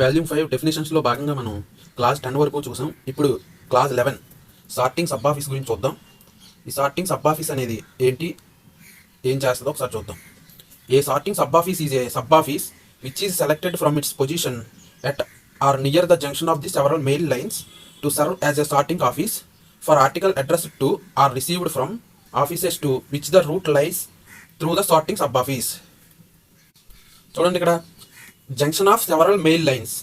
Volume 5 డెఫినేషన్స్లో భాగంగా మనం class 10 వరకు చూసాం. ఇప్పుడు క్లాస్ 11 సార్టింగ్ సబ్ ఆఫీస్ గురించి చూద్దాం. ఈ సార్టింగ్ సబ్ ఆఫీస్ అనేది ఏంటి, ఏం చేస్తుందో ఒకసారి చూద్దాం. A sorting sub office is a sub office which is selected from its position at or near the junction of the several mail lines to serve as a sorting office for article addressed to or received from offices to which the route lies through the sorting sub office. చూడండి, ఇక్కడ junction of several mail lines.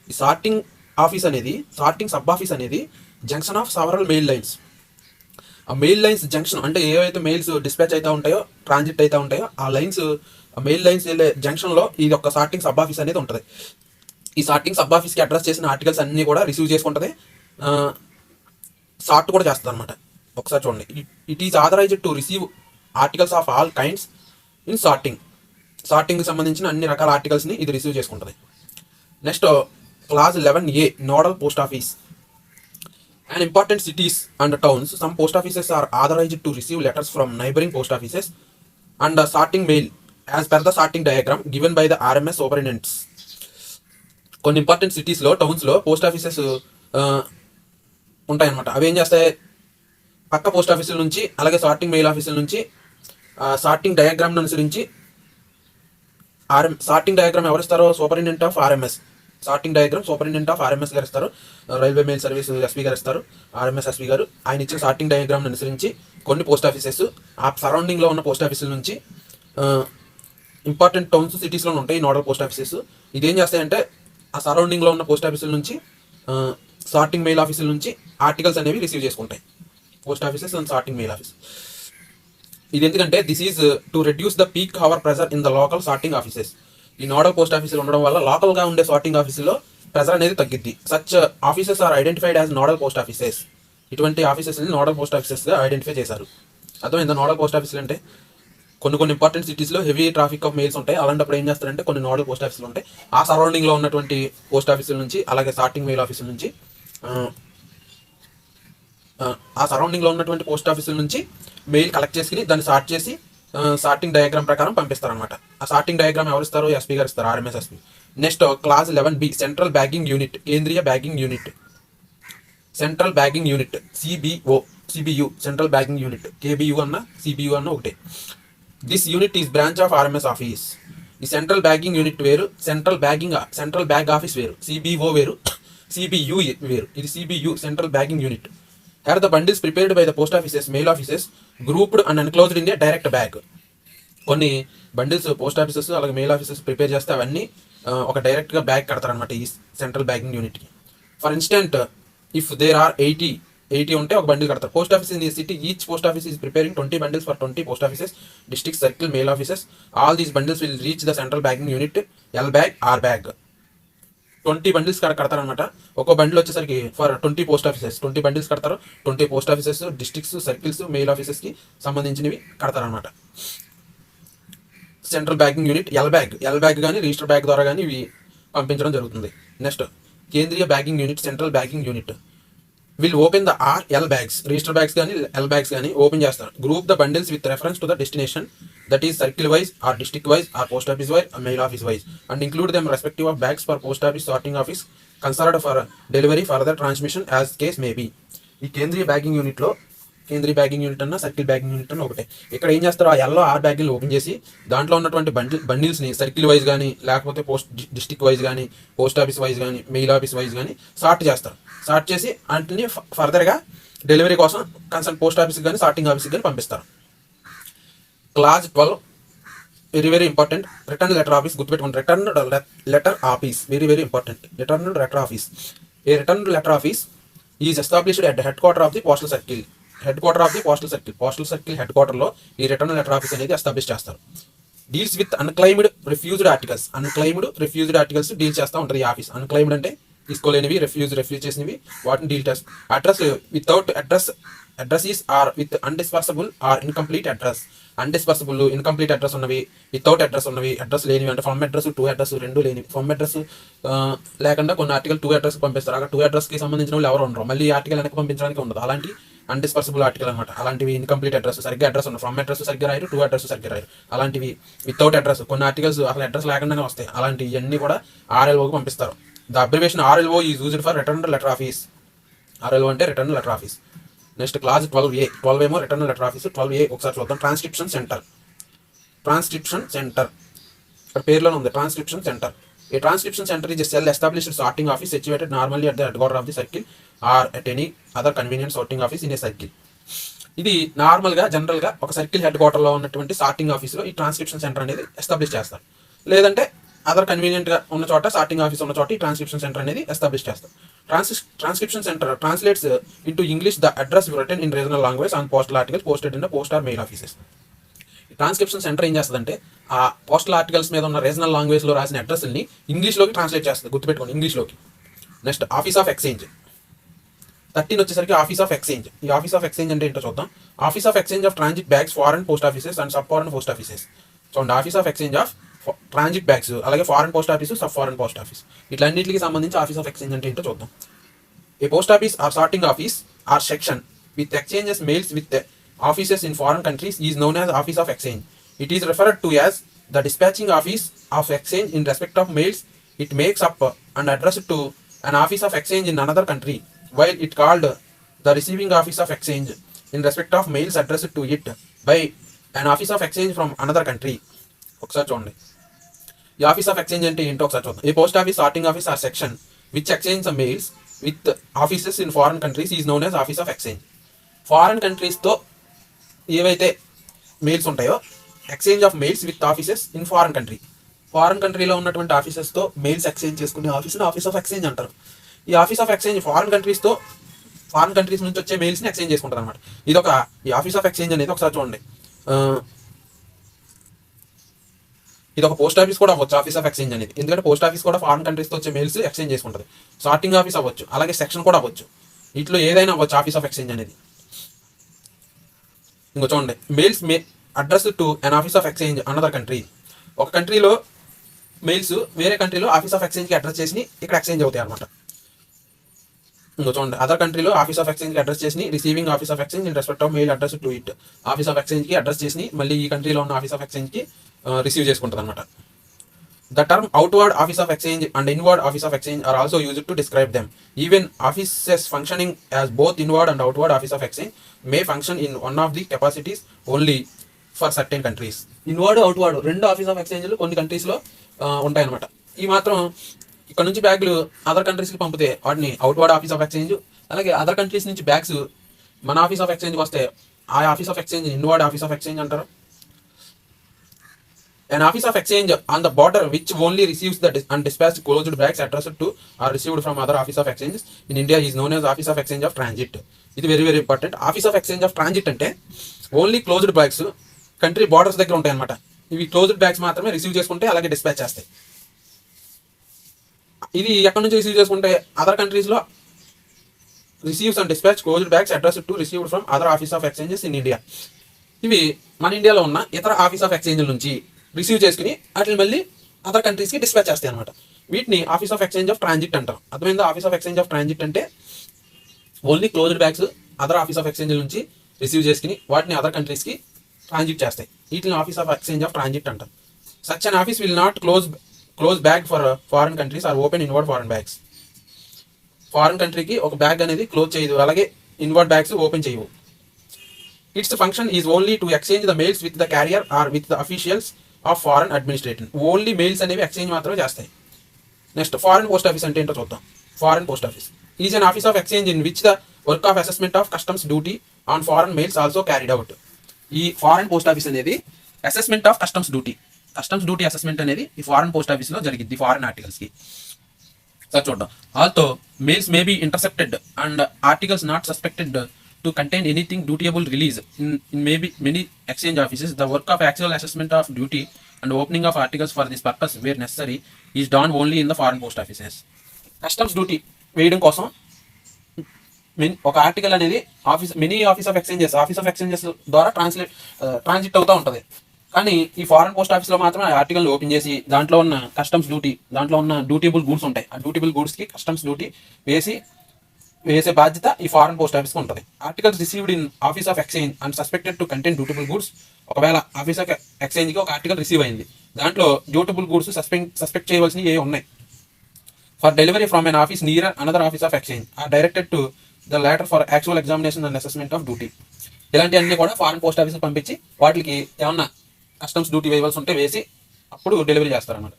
ఈ sorting office అనేది, sorting sub office అనేది junction of several mail lines. ఆ mail lines junction అంటే ఏవైతే mails dispatch అవుతూ ఉంటాయో, ట్రాన్సిట్ అవుతూ ఉంటాయో, ఆ లైన్స్, ఆ మెయిల్ లైన్స్ వెళ్ళే జంక్షన్లో ఇది ఒక సార్టింగ్ సబ్ ఆఫీస్ అనేది ఉంటుంది. ఈ సార్టింగ్ సబ్ ఆఫీస్కి అడ్రస్ చేసిన ఆర్టికల్స్ అన్నీ కూడా రిసీవ్ చేసుకుంటుంది, సార్ట్ కూడా చేస్తుంది అనమాట. ఒకసారి చూడండి, it is authorised to receive articles of all kinds in sorting. సార్టింగ్కి సంబంధించిన అన్ని రకాల ఆర్టికల్స్ని ఇది రిసీవ్ చేసుకుంటుంది. Next class 11A nodal post office. And important cities and towns, some post offices are authorised to receive letters from neighbouring post offices and sorting mail as per the sorting diagram given by the RMS superintendents. కొన్ని important సిటీస్లో, టౌన్స్లో post offices ఉంటాయన్నమాట. అవి ఏం చేస్తాయి, పక్క post ఆఫీసుల నుంచి అలాగే సార్టింగ్ మెయిల్ ఆఫీసుల నుంచి సార్టింగ్ డయాగ్రామ్ను అనుసరించి సార్టింగ్ డయాగ్రామ్ ఎవరు ఇస్తారో, superintendent of RMS. Sorting diagram superintendent of RMS గారు ఇస్తారు. రైల్వే మెయిల్ సర్వీస్ ఎస్పీ గారు ఇస్తారు, ఆర్ఎంఎస్ ఎస్పీ గారు. ఆయన ఇచ్చిన సార్టింగ్ డయాగ్రామ్ని అనుసరించి కొన్ని పోస్ట్ ఆఫీసెస్ ఆ సరౌండింగ్లో ఉన్న పోస్ట్ ఆఫీసుల నుంచి, ఇంపార్టెంట్ టౌన్స్ సిటీస్లో ఉంటాయి నోడల్ పోస్ట్ ఆఫీసెస్. ఇదేం చేస్తాయంటే ఆ సరౌండింగ్లో ఉన్న పోస్ట్ ఆఫీసుల నుంచి, సార్టింగ్ మెయిల్ ఆఫీసుల నుంచి ఆర్టికల్స్ అనేవి రిసీవ్ చేసుకుంటాయి. Post offices and sorting mail office. ఇది ఎందుకంటే this is to reduce the peak hour pressure in the local sorting offices. ఈ నోడల్ పోస్ట్ ఆఫీసులు ఉండడం వల్ల లోకల్గా ఉండే సార్టింగ్ ఆఫీసులో ప్రెజర్ అనేది తగ్గిద్ది. Such offices are identified as nodal post offices. ఇటువంటి ఆఫీసెస్ని నోడల్ పోస్ట్ ఆఫీసెస్గా ఐడెంటిఫై చేశారు. అర్థమైందా? నోడల్ పోస్ట్ ఆఫీసులు అంటే కొన్ని ఇంపార్టెంట్ సిటీస్లో హెవీ ట్రాఫిక్ ఆఫ్ మెయిల్స్ ఉంటాయి. అలాంటప్పుడు ఏం చేస్తారంటే కొన్ని నోడల్ పోస్ట్ ఆఫీసులు ఉంటాయి. ఆ సరౌండింగ్లో ఉన్నటువంటి పోస్ట్ ఆఫీసుల నుంచి, అలాగే సార్టింగ్ మెయిల్ ఆఫీసుల నుంచి, ఆ సరౌండింగ్లో ఉన్నటువంటి పోస్ట్ ఆఫీసుల నుంచి మెయిల్ కలెక్ట్ చేసుకుని దాన్ని సార్ట్ చేసి సార్టింగ్ డయాగ్రామ్ ప్రకారం పంపిస్తారనమాట. ఆ సార్టింగ్ డయాగ్రామ్ ఎవరు ఇస్తారు? ఎస్పీ గారు ఇస్తారు, RMS SP. Next class 11B central bagging unit, కేంద్రీయ bagging unit. Central bagging unit CBU, central bagging unit. KBU అన్న సిబియు అన్న ఒకటే. This unit is branch of RMS office. ఈ సెంట్రల్ బ్యాగింగ్ యూనిట్ వేరు, సెంట్రల్ బ్యాగ్ ఆఫీస్ వేరు. CBO వేరు, CBU వేరు. ఇది CBU, central bagging unit. Here the bundles prepared by the post offices, mail offices, grouped and enclosed in a direct bag. కొన్ని bundles post offices అలాగే mail offices prepare చేస్తే అవన్నీ ఒక డైరెక్ట్గా బ్యాగ్ కడతారనమాట ఈ సెంట్రల్ బ్యాగింగ్ యూనిట్కి. For instant, if there are 80 ఉంటే ఒక బండిల్ కడతారు. Post office in the city, each post office is preparing 20 bundles for 20 post offices, district, circle, mail offices. All these bundles will reach the central bagging unit, L bag, R bag. 20 bundles కడతారనమాట. ఒక్కో bundle వచ్చేసరికి for 20 post offices 20 bundles కడతారు. 20 post offices, districts, circles, mail ఆఫీసెస్కి సంబంధించినవి కడతారనమాట. Central bagging unit L bag కానీ register bag ద్వారా కానీ ఇవి పంపించడం జరుగుతుంది. నెక్స్ట్ కేంద్రీయ bagging unit, central bagging unit will open the R L bags. Register bags కానీ ఎల్ బ్యాగ్స్ కానీ ఓపెన్ చేస్తారు. Group the bundles with reference to the destination, that is circle wise or district wise or post office wise or mail office wise, and include them respective of bags for post office, sorting office, concerned for delivery, further transmission as case may be. ఈ కేంద్రీయ bagging యూనిట్లో, కేంద్రీయ bagging unit అన్న circle bagging unit అన్న ఒకటే. ఇక్కడ ఏం చేస్తారు, ఆ ఎల్లో ఆర్ బ్యాగ్ని ఓపెన్ చేసి దాంట్లో ఉన్నటువంటి బండిల్స్ని సర్కిల్ వైజ్ కానీ లేకపోతే డిస్ట్రిక్ట్ వైజ్ కానీ పోస్ట్ ఆఫీస్ వైజ్ కానీ మెయిల్ ఆఫీస్ వైజ్ కానీ సార్ట్ చేస్తారు. సార్ట్ చేసి వాటిని ఫర్దర్గా డెలివరీ కోసం కన్సర్న్ పోస్ట్ ఆఫీస్కి కానీ సార్టింగ్ ఆఫీస్కి కానీ పంపిస్తారు. Class 12 very important, return letter office. గుర్తుపెట్టుకోండి, return letter office very important. Return letter office, a return letter office is established at head quarter of the postal circle. Postal circle head క్వార్టర్లో ఈ return letter office అనేది establish చేస్తారు. Deals with unclaimed refused articles deal చేస్తూ ఉంటుంది ఈ office. Unclaimed అంటే తీసుకోలేనివి, refuse చేసినవి, వాటిని డీల్ చేస్తారు. Address without address is or with undecipherable or incomplete address. Undecipherable, incomplete address ఉన్నవి, వితౌట్ అడ్రస్ ఉన్నవి, అడ్రస్ లేనివి అంటే ఫ్రమ్ అడ్రస్, టు అడ్రస్ రెండు లేనివి. ఫ్రమ్ అడ్రస్ లేకుండా కొన్ని ఆర్టికల్ 2 అడ్రస్కి పంపిస్తారు. అక్కడ 2 అడ్రస్కి సంబంధించిన వాళ్ళు ఎవరు ఉండరు, మళ్ళీ ఆర్టికల్ వెనక్కి పంపించడానికి ఉండదు. అలాంటి అన్డిస్పర్సబుల్ ఆర్టికల్ అనమాట. అలాంటివి ఇన్కంప్లీట్ అడ్రస్, సరిగ్గా అడ్రస్ ఉండదు. ఫ్రమ్ అడ్రస్ సరిగ్గా రాయరు, 2 అడ్రస్ సరిగ్గా రాయరు. అలాంటివి వితౌట్ అడ్రస్, కొన్ని ఆర్టికల్స్ అసలు అడ్రస్ లేకుండానే వస్తాయి. అలాంటివి ఇవన్నీ కూడా ఆర్ఎల్ఓకి పంపిస్తారు. The abbreviation RLO is used for return letter office. RLO అంటే return letter office. Next clause 12A, 12 ఏమో రిటర్న్ లెటర్ ఆఫీస్, 12A ఒకసారి చూద్దాం. Transcription centre. ఇక్కడ పేరులోనే ఉంది transcription centre. A transcription centre is cell established sorting office situated normally at the head quarter of the circle or at any other convenient sorting office in a circle. ఇది నార్మల్గా జనరల్గా ఒక circle head క్వార్టర్లో ఉన్నటువంటి sorting ఆఫీస్లో ఈ transcription centre అనేది establish చేస్తారు. లేదంటే అదర్ కన్వీనియంట్గా ఉన్న చోట సార్టింగ్ ఆఫీస్ ఉన్న చోట ఈ ట్రాన్స్క్రిప్షన్ సెంటర్ అనేది ఎస్టాబ్లిష్ చేస్తారు. Transcription centre translates into English the address return in regional language on postal articles posted in the post are mail offices. Transcription centre ఏం చేస్తుందంటే ఆ పోస్టల్ ఆర్టికల్స్ మీద ఉన్న రీజనల్ లాంగ్వేజ్లో రాసిన అడ్రస్ని ఇంగ్లీష్లోకి ట్రాన్స్లేట్ చేస్తుంది. గుర్తుపెట్టుకోండి, ఇంగ్లీష్లోకి. Next office of exchange. 13 వచ్చేసరికి ఆఫీస్ ఆఫ్ ఎక్స్చేంజ్. ఈ ఆఫీస్ ఆఫ్ ఎక్స్చేంజ్ అంటే ఏంటో చూద్దాం. Office of exchange of transit bags foreign post offices and sub foreign post offices. చూడండి, office of exchange of transit bags, అలాగే foreign post office, sub foreign post office, ఇట్లన్నింటికి సంబంధించి office of exchange అంటే ఏంటో చూద్దాం. A post office or sorting office or section with exchanges mails with offices in foreign countries is known as office of exchange. It is referred to as the dispatching office of exchange in respect of mails it makes up and addressed to an office of exchange in another country, while it called the receiving office of exchange in respect of mails addressed to it by an office of exchange from another country. ఒకసారి చూడండి, ఈ office of exchange అంటే ఏంటో ఒకసారి చూద్దాం. A post office sorting office or section which exchange the mails with offices in foreign countries is known as office of exchange. Foreign కంట్రీస్తో ఏవైతే mails ఉంటాయో, exchange of mails with offices in foreign country, foreign కంట్రీలో ఉన్నటువంటి ఆఫీసెస్తో mails exchange చేసుకునే ఆఫీస్ని office of exchange అంటారు. ఈ office of exchange foreign countries నుంచి వచ్చే మెయిల్స్ని ఎక్స్చేంజ్ చేసుకుంటారు అనమాట. ఈ ఆఫీస్ ఆఫ్ ఎక్స్చేంజ్ అనేది ఒకసారి చూడండి. ఇది ఒక పోస్ట్ ఆఫీస్ కూడా అవ్వచ్చు ఆఫీస్ ఆఫ్ ఎక్స్చేంజ్ అనేది, ఎందుకంటే పోస్ట్ ఆఫీస్ కూడా ఫారెన్ కంట్రీస్తో వచ్చే మెయిల్స్ ఎక్స్చేంజ్ చేసుకుంటుంది. సార్టింగ్ ఆఫీస్ అవ్వచ్చు, అలాగే సెక్షన్ కూడా అవ్వచ్చు, ఇట్లో ఏదైనా అవ్వచ్చు ఆఫీస్ ఆఫ్ ఎక్స్చేంజ్ అనేది. ఇంకో చూడండి, mails address to an office of exchange another country. ఒక కంట్రీలో మెయిల్స్ వేరే కంట్రీలో ఆఫీస్ ఆఫ్ ఎక్స్చేంజ్కి అడ్రస్ చేసి ఇక్కడ ఎక్స్చేంజ్ అవుతాయి అనమాట. ఇంకో చూడండి, అదర్ కంట్రీలో ఆఫీస్ ఆఫ్ ఎక్స్చేంజ్కి అడ్రస్ చేసి receiving office of exchange in respect of mail address to it. Office of ఎక్స్చేంజ్కి అడ్రస్ చేసి మళ్ళీ ఈ కంట్రీలో ఉన్న ఆఫీస్ ఆఫ్ ఎక్స్చేంజ్కి రిసీవ్ చేసుకుంటుంది అనమాట. The term outward office of exchange and inward office of exchange are also used to describe them. Even offices functioning as both inward and outward office of exchange may function in one of the capacities only for certain countries. Inward outward రెండు office of ఎక్స్చేంజ్లు కొన్ని కంట్రీస్లో ఉంటాయన్నమాట. ఈ మాత్రం ఇక్కడ నుంచి బ్యాగులు అదర్ కంట్రీస్కి పంపితే వాటిని అవుట్వర్డ్ ఆఫీస్ ఆఫ్ ఎక్స్చేంజ్, అలాగే అదర్ కంట్రీస్ నుంచి బ్యాగ్స్ మన ఆఫీస్ ఆఫ్ ఎక్స్చేంజ్కి వస్తే ఆ office of exchange inward office of exchange అంటారు. An office of exchange on the border which only receives the and dispatched closed bags addressed to or received from other office of exchanges in India is known as office of exchange of transit. ఇది very very important. Office of exchange of transit అంటే only closed bags country borders దగ్గర ఉంటాయి అనమాట. ఇవి closed bags మాత్రమే receive చేసుకుంటే అలాగే dispatch చేస్తాయి. ఇది ఎక్కడి నుంచి రిసీవ్ చేసుకుంటే అదర్ కంట్రీస్లో receives and dispatch closed bags address to received from other office of exchanges in India. ఇవి మన ఇండియాలో ఉన్న ఇతర ఆఫీస్ ఆఫ్ ఎక్స్చేంజ్ల నుంచి రిసీవ్ చేసుకుని వాటిని మళ్ళీ అదర్ కంట్రీస్కి డిస్పాచ్ చేస్తాయి అనమాట. వీటిని office of exchange of transit అంటారు. అర్థమైందా? Office of exchange of transit అంటే only closed bags other office of exchange నుంచి రిసీవ్ చేసుకుని వాటిని అదర్ కంట్రీస్కి ట్రాన్సిట్ చేస్తాయి. వీటిని office of exchange of transit అంటారు. Such an office will not close bag for foreign countries or open inward foreign bags. Foreign కంట్రీకి ఒక bag అనేది క్లోజ్ చేయదు, అలాగే ఇన్వర్డ్ బ్యాగ్స్ ఓపెన్ చేయవు. Its function is only to exchange the mails with the carrier or with the officials of foreign administration. Only mails అనేవి exchange మాత్రమే చేస్తాయి. Next foreign post office అంటే ఏంటో చూద్దాం. Foreign post office is an office of exchange in which the work of assessment of customs duty on foreign mails also carried out. ఈ foreign post office అనేది assessment of customs duty assessment అనేది ఈ foreign post ఆఫీస్లో జరిగింది foreign ఆర్టికల్స్కి. Sir చూద్దాం. Although mails may be intercepted and articles not suspected to contain anything dutiable release in maybe many exchange offices. The work of actual assessment of duty and opening of articles for this purpose where necessary is done only in the foreign post offices. Customs duty వేయడం కోసం ఒక article అనేది office of exchanges ద్వారా transit అవుతూ ఉంటుంది. కానీ ఈ foreign post ఆఫీస్లో మాత్రం ఆ ఆర్టికల్ ఓపెన్ చేసి దాంట్లో ఉన్న కస్టమ్స్ డ్యూటీ, దాంట్లో ఉన్న డ్యూటబుల్ గూడ్స్ ఉంటాయి, ఆ డ్యూటబుల్ గూడ్స్కి కస్టమ్స్ డ్యూటీ వేసే బాధ్యత ఈ ఫారెన్ పోస్ట్ ఆఫీస్కి ఉంటుంది. Articles received in office of exchange and suspected to contain dutiable goods. ఒకవేళ ఆఫీస్ ఆఫ్ ఎక్స్చేంజ్కి ఒక ఆర్టికల్ రిసీవ్ అయింది, దాంట్లో డ్యూటబుల్ గూడ్స్ సస్పెక్ట్ చేయవలసినవి ఏ ఉన్నాయి, for delivery from an office near another office of exchange or directed to the letter for actual examination and assessment of duty. ఇలాంటివన్నీ కూడా ఫారెన్ పోస్ట్ ఆఫీస్కి పంపించి వాటికి ఏమన్నా కస్టమ్స్ డ్యూటీ వేయవలసి ఉంటే వేసి అప్పుడు డెలివరీ చేస్తారన్నమాట.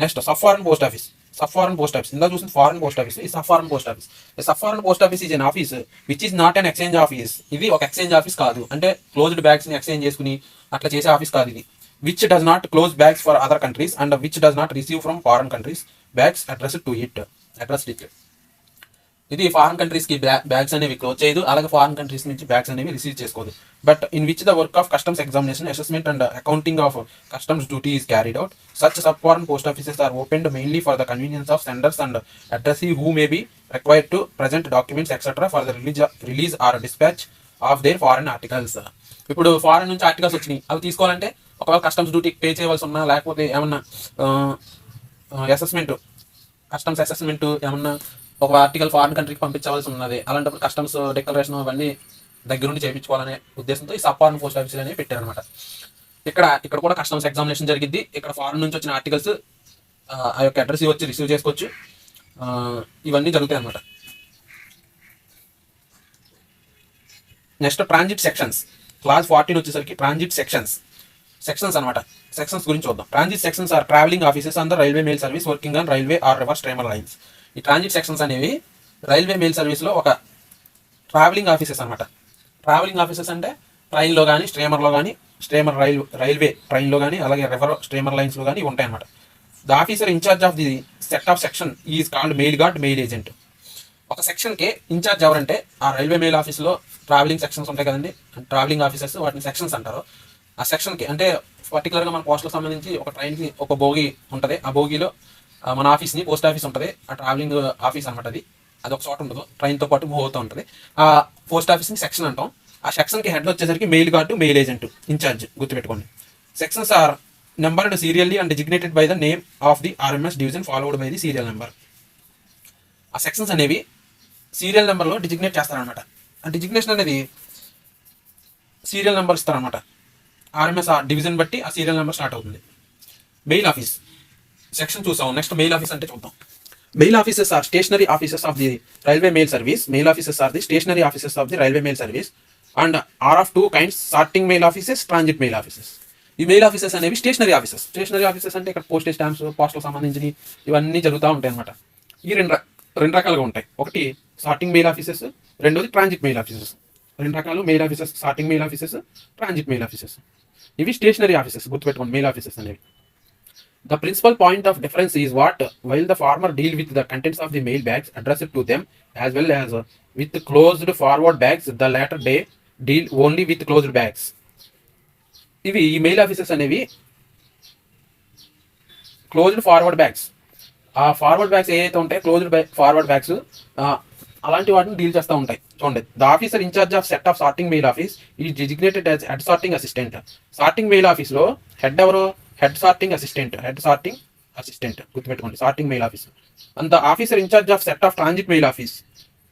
Next sub foreign post office. Sub foreign post office ఇందా చూసిన ఫారెన్ పోస్ట్ ఆఫీస్, ఈ sub foreign post office. Sub foreign post office is an office which is not an exchange office. ఇది ఒక exchange office కాదు, అంటే closed bags ని exchange చేసుకుని అట్లా చేసే ఆఫీస్ కాదు ఇది. Which does not close bags for other countries and which does not receive from foreign countries bags addressed to it. ఇది ఫారెన్ కంట్రీస్ కి బ్యాగ్స్ అనేవి క్లోజ్ చేయదు, అలాగే ఫారెన్ కంట్రీస్ నుంచి బ్యాగ్స్ అనేవి రిసీవ్ చేసుకోదు. But in which the work of customs examination, assessment and accounting of customs duty is carried out. Such sub foreign post offices are opened mainly for the convenience of senders and addressee who may be required to present documents etcetera for the release or dispatch of their foreign articles. ఇప్పుడు foreign నుంచి articles వచ్చినాయి, అవి తీసుకోవాలంటే ఒకవేళ customs duty pay చేయవలసి ఉన్నా, లేకపోతే ఏమన్నా అసెస్మెంట్, కస్టమ్స్ అసెస్మెంట్ ఏమన్నా ఒక ఆర్టికల్ ఫారెన్ కంట్రీకి పంపించవలసి ఉన్నది, అలాంటప్పుడు కస్టమ్స్ డిక్లరేషన్ అవన్నీ దగ్గరుండి చేయించుకోవాలనే ఉద్దేశంతో ఈ సబ్ ఫారెన్ పోస్ట్ ఆఫీసులు అనేవి పెట్టారనమాట. ఇక్కడ కూడా కస్టమ్స్ ఎగ్జామినేషన్ జరిగింది. ఇక్కడ ఫారెన్ నుంచి వచ్చిన ఆర్టికల్స్ ఆ యొక్క అడ్రస్ వచ్చి రిసీవ్ చేసుకోవచ్చు. ఇవన్నీ జరుగుతాయి అనమాట. Next transit sections. క్లాస్ 14 వచ్చేసరికి ట్రాన్జిట్ సెక్షన్స్ అనమాట. సెక్షన్స్ గురించి చూద్దాం. Transit sections are travelling offices on the railway mail service working on railway or river steamer lines. ఈ ట్రాన్జిట్ సెక్షన్స్ అనేవి రైల్వే మెయిల్ సర్వీస్లో ఒక ట్రావెలింగ్ ఆఫీసెస్ అనమాట. ట్రావెలింగ్ ఆఫీసెస్ అంటే ట్రైన్లో కానీ, స్టీమర్లో కానీ, రైల్వే ట్రైన్లో కానీ, అలాగే రివర్ స్టీమర్ లైన్స్లో కానీ ఉంటాయి అనమాట. The officer in charge of the set of section is called mail guard, mail agent. ఒక సెక్షన్కి ఇన్ఛార్జ్ ఎవరంటే ఆ రైల్వే మెయిల్ ఆఫీస్లో ట్రావెలింగ్ సెక్షన్స్ ఉంటాయి కదండి, ట్రావెలింగ్ ఆఫీసర్స్, వాటిని సెక్షన్స్ అంటారు. ఆ సెక్షన్కి అంటే పర్టికులర్గా మన పోస్టులకు సంబంధించి ఒక ట్రైన్కి ఒక బోగి ఉంటుంది, ఆ బోగిలో మన ఆఫీస్ని పోస్ట్ ఆఫీస్ ఉంటుంది, ఆ ట్రావెలింగ్ ఆఫీస్ అనమాట. అది ఒక చోట ఉండదు, ట్రైన్తో పాటు మూవ్ అవుతూ ఉంటుంది. ఆ పోస్ట్ ఆఫీస్ని సెక్షన్ అంటాం. ఆ సెక్షన్కి హెడ్ వచ్చేసరికి mail guard, mail agent, in charge గుర్తుపెట్టుకోండి. Sections are numbered serially and designated by the name of the RMS division followed by the serial number. ఆ సెక్షన్స్ అనేవి సీరియల్ నెంబర్లో డిజిగ్నేట్ చేస్తారనమాట. ఆ డిజిగ్నేషన్ అనేది సీరియల్ నెంబర్ ఇస్తారనమాట. ఆర్ఎంఎస్ ఆ డివిజన్ బట్టి ఆ సీరియల్ నెంబర్ స్టార్ట్ అవుతుంది. మెయిల్ ఆఫీస్ సెక్షన్ చూసాం. నెక్స్ట్ మెయిల్ ఆఫీస్ అంటే చూద్దాం. Mail offices are stationary offices of the railway mail service. Mail offices are the stationary offices of the railway mail service and are of 2 kinds: sorting mail offices, transit mail offices. ఈ mail offices అనేవి stationary offices. Stationary offices అంటే ఇక్కడ postage stamps, పోస్టులకు సంబంధించి ఇవన్నీ జరుగుతూ ఉంటాయి అనమాట. ఈ రెండు రకాలుగా ఉంటాయి. ఒకటి సార్టింగ్ మెయిల్ ఆఫీసెస్, రెండోది ట్రాన్జిట్ మెయిల్ ఆఫీసెస్. రెండు రకాలు mail offices: sorting mail offices, transit mail offices. ఇవి స్టేషనరీ ఆఫీసెస్ గుర్తుపెట్టుకోండి, మెయిల్ ఆఫీసెస్ అనేవి. The principal point of difference is what, while the former deal with the contents of the mail bags addressed to them as well as with closed forward bags, the latter day deal only with closed bags. ఇవి ఈ mail offices అనేవి closed forward bags, ఆ forward bags ఏవైతే ఉంటాయి closed forward bags అలాంటి వాటిని deal చేస్తూ ఉంటాయి. చూడండి, the officer in charge of set of sorting mail office is designated as head sorting assistant. Sorting mail ఆఫీస్లో హెడ్ ఎవరు? హెడ్ సార్టింగ్ అసిస్టెంట్ గుర్తుపెట్టుకోండి, sorting mail office. And the officer in charge of set of transit mail office.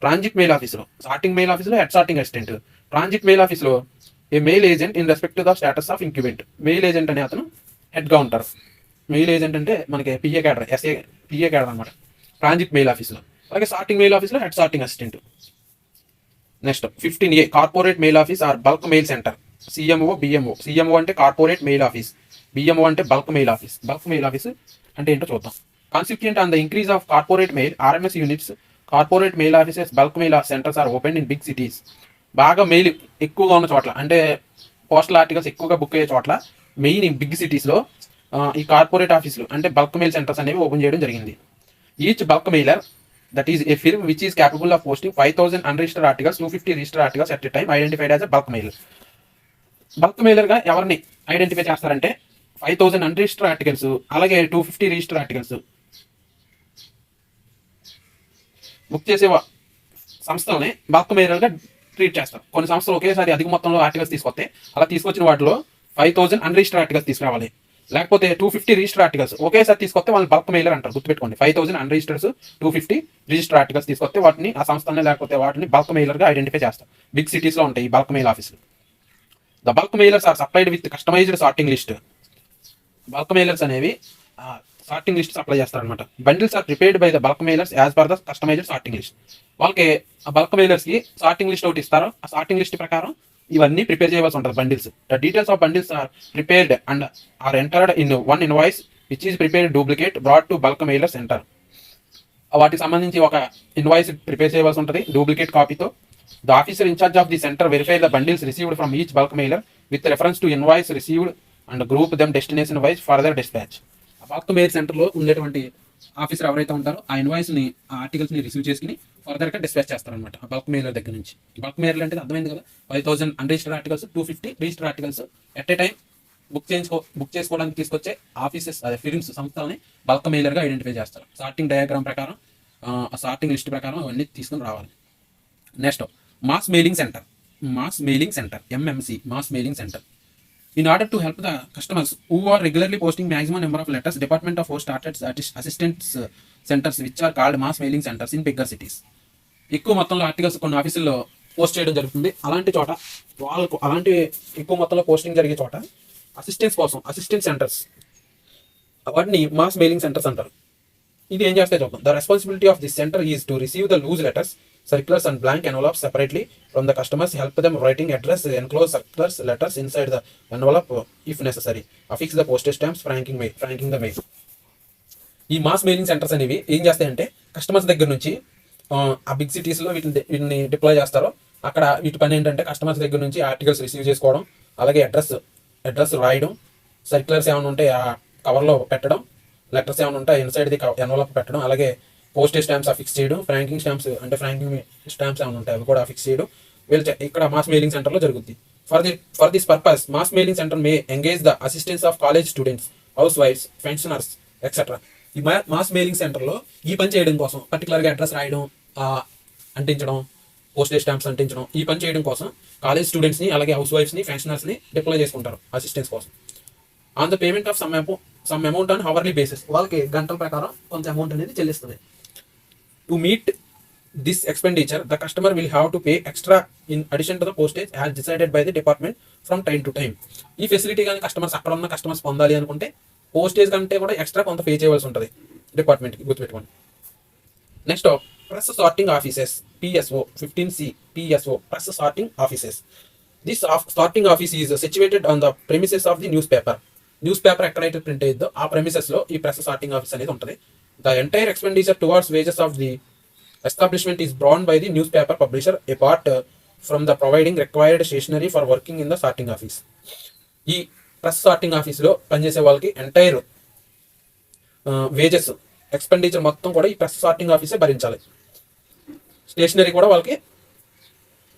Transit mail ఆఫీస్లో sorting mail ఆఫీస్లో head sorting assistant. Transit mail ఆఫీస్లో a mail agent in respect to the status of incumbent. Mail agent అనే అతను హెడ్గా ఉంటారు. Mail agent అంటే మనకి PA cadre, PA cadre అనమాట ట్రాన్జిట్ మెయిల్ ఆఫీస్లో. అలాగే సార్టింగ్ మెయిల్ ఆఫీస్లో head sorting assistant. Next 15A corporate mail office or bulk mail centre. CMO, BMO. CMO అంటే కార్పొరేట్ మెయిల్ ఆఫీస్, బిఎంఓ అంటే bulk mail office. Bulk mail office అంటే ఏంటో చూద్దాం. Consequent on the increase of corporate mail RMS units, corporate mail offices, bulk mail centres are open in big cities. బాగా mail ఎక్కువగా ఉన్న చోట్ల, అంటే postal articles ఎక్కువగా బుక్ అయ్యే చోట్ల, మెయిన్ ఈ బిగ్ సిటీస్లో ఈ కార్పొరేట్ ఆఫీసులు అంటే బల్క్ మెయిల్ సెంటర్స్ అనేవి ఓపెన్ చేయడం జరిగింది. Each bulk mailer that is a firm which is capable of posting 5000 unregistered articles, 250 registered articles at a time identified as a bulk mail. Bulk మెయిలర్గా ఎవరిని identify చేస్తారంటే 5000 unregistered articles, అలాగే 250 registered articles book చేసే సంస్థలని bulk మెయిలర్గా treat చేస్తారు. కొన్ని సంస్థలు ఒకేసారి అధిక మొత్తంలో ఆర్టికల్స్ తీసుకొస్తే అలా తీసుకొచ్చిన వాటిలో 5000 అన్రిజిస్టర్డ్ ఆర్టికల్స్ తీసుకురావాలి. లేకపోతే 250 రిజిస్టర్ ఆర్టికల్స్ ఒకేసారి తీసుకొస్తే వాళ్ళని బల్క్ మెయిలర్ అంటారు. గుర్తుపెట్టుకోండి, 5000 అన్రిజిస్టర్స్, 250 రిజిస్టర్ ఆర్టికల్స్ తీసుకొస్తే వాటిని ఆ సంస్థనే లేకపోతే వాటిని బల్క్ మెయిలర్గా ఐడెంటిఫై చేస్తారు. బిగ్ సిటీస్లో ఉంటాయి ఈ బల్క్ మెయిల్ ఆఫీసులు. The bulk mailers are supplied with customised sorting list. Bulk mailers అనేవి సార్టింగ్ లిస్ట్ అప్లై చేస్తారనమాట. Bundles are prepared by the bulk mailers as per the customised sorting list. వాళ్ళకి ఆ bulk మెయిలర్స్కి sorting list ఒకటి ఇస్తారు. ఆ sorting list ప్రకారం ఇవన్నీ prepare చేయవలసి ఉంటుంది bundles. The details of bundles are prepared and are entered in one invoice which is prepared duplicate brought to bulk mailer centre. వాటికి సంబంధించి ఒక ఇన్వాయిస్ ప్రిపేర్ చేయవలసి ఉంటుంది డూప్లికేట్ కాపీతో. The officer in charge of the centre verify the bundles received from each bulk mailer with reference to invoice received and group them destination wise further dispatch. ఆ bulk mail సెంటర్లో ఉండేటువంటి officer ఎవరైతే ఉంటారో ఆ ఇన్వాయిస్ని, ఆ ఆర్టికల్స్ని రిసీవ్ చేసుకుని ఫర్దర్గా డిస్పాచ్ చేస్తారనమాట ఆ బల్క్ మెయిలర్ దగ్గర నుంచి. బల్క్ మెయిలర్ అంటే అర్థమైంది కదా, 5000 unregistered articles, 250 registered articles at a time book చేసుకోవడానికి తీసుకొచ్చే ఆఫీసెస్, అదే ఫిల్మ్స్ సంస్థలని బల్క్ మెయిలర్గా ఐడెంటిఫై చేస్తారు. సార్టింగ్ డయాగ్రామ్ ప్రకారం, ఆ సార్టింగ్ లిస్ట్ ప్రకారం అవన్నీ తీసుకుని రావాలి. Next mass mailing centre. Mass mailing centre, MMC, mass mailing centre. In order to help the customers who are regularly posting maximum number of letters, Department of Post started assistance centers which are called mass mailing centers in bigger cities. ఎక్కువ మొత్తంలో articles కొన్ని ఆఫీసుల్లో post చేయడం జరుగుతుంది. అలాంటి చోట వాళ్ళకు అలాంటి ఎక్కువ మొత్తంలో పోస్టింగ్ జరిగే చోట అసిస్టెన్స్ కోసం అసిస్టెంట్ సెంటర్స్, వాటిని మాస్ మెయిలింగ్ సెంటర్స్ అంటారు. ఇది ఏం చేస్తే చూద్దాం. The responsibility of this centre is to receive the loose letters, circulars and blank envelopes separately from the customers, help them writing address, enclose circulars, letters inside the envelope if necessary, affix the postage stamps, franking the mail. ఈ mass mailing centres అనేవి ఏం చేస్తాయంటే customers దగ్గర నుంచి ఆ big సిటీస్లో వీటిని deploy చేస్తారో అక్కడ వీటి పని ఏంటంటే కస్టమర్స్ దగ్గర నుంచి ఆర్టికల్స్ రిసీవ్ చేసుకోవడం, అలాగే అడ్రస్ రాయడం, సర్క్యులర్స్ ఏమైనా ఉంటే ఆ కవర్లో పెట్టడం, లెటర్స్ ఏమైనా ఉంటే ఇన్సైడ్ ది ఎన్వలప్ పెట్టడం, అలాగే పోస్టేజ్ స్టాంప్స్ ఫిక్స్ చేయడం, ఫ్రాంకింగ్ స్టాంప్స్ ఏమైనా ఉంటాయి అవి కూడా ఫిక్స్ చేయడం వీళ్ళు ఇక్కడ మాస్ మెయిలింగ్ సెంటర్లో జరుగుతుంది. For this purpose mass mailing centre may engage the assistance of college students, హౌస్ వైఫ్స్, పెన్షనర్స్ ఎక్సెట్రా. ఈ మాస్ మెయిలింగ్ సెంటర్లో ఈ పని చేయడం కోసం, పర్టికులర్గా అడ్రస్ రాయడం, అంటించడం, పోస్టేజ్ స్టాంప్స్ అంటించడం, ఈ పని చేయడం కోసం కాలేజ్ స్టూడెంట్స్ని, అలాగే హౌస్ వైఫ్స్ని, పెన్షనర్స్ని డిప్లాయ్ చేసుకుంటారు అసిస్టెన్స్ కోసం. On the payment of some amount on hourly basis, వాళ్ళకి గంటల ప్రకారం కొంత అమౌంట్ అనేది చెల్లిస్తుంది. To meet this expenditure, the customer will have to pay extra in addition to the postage as decided by the department from time to time. ఈ facility కానీ అక్కడ ఉన్న కస్టమర్స్ పొందాలి అనుకుంటే పోస్టేజ్ కంటే కూడా ఎక్స్ట్రా కొంత పే చేయవలసి ఉంటుంది డిపార్ట్మెంట్కి, గుర్తుపెట్టుకోండి. Next press sorting offices, PSO 15C, PSO press sorting offices. This sorting office is situated on the premises of the news paper ఎక్కడైతే ప్రింట్ అయ్యిందో ఆ ప్రెమిసెస్లో ఈ ప్రెస్ సార్టింగ్ ఆఫీస్ అనేది ఉంటుంది. The entire expenditure towards wages of the establishment is borne by the newspaper publisher apart from the providing required stationery for working in the sorting office. ఈ press sorting ఆఫీస్లో పనిచేసే వాళ్ళకి entire wages expenditure మొత్తం కూడా ఈ press sorting ఆఫీసే భరించాలి. Stationery కూడా వాళ్ళకి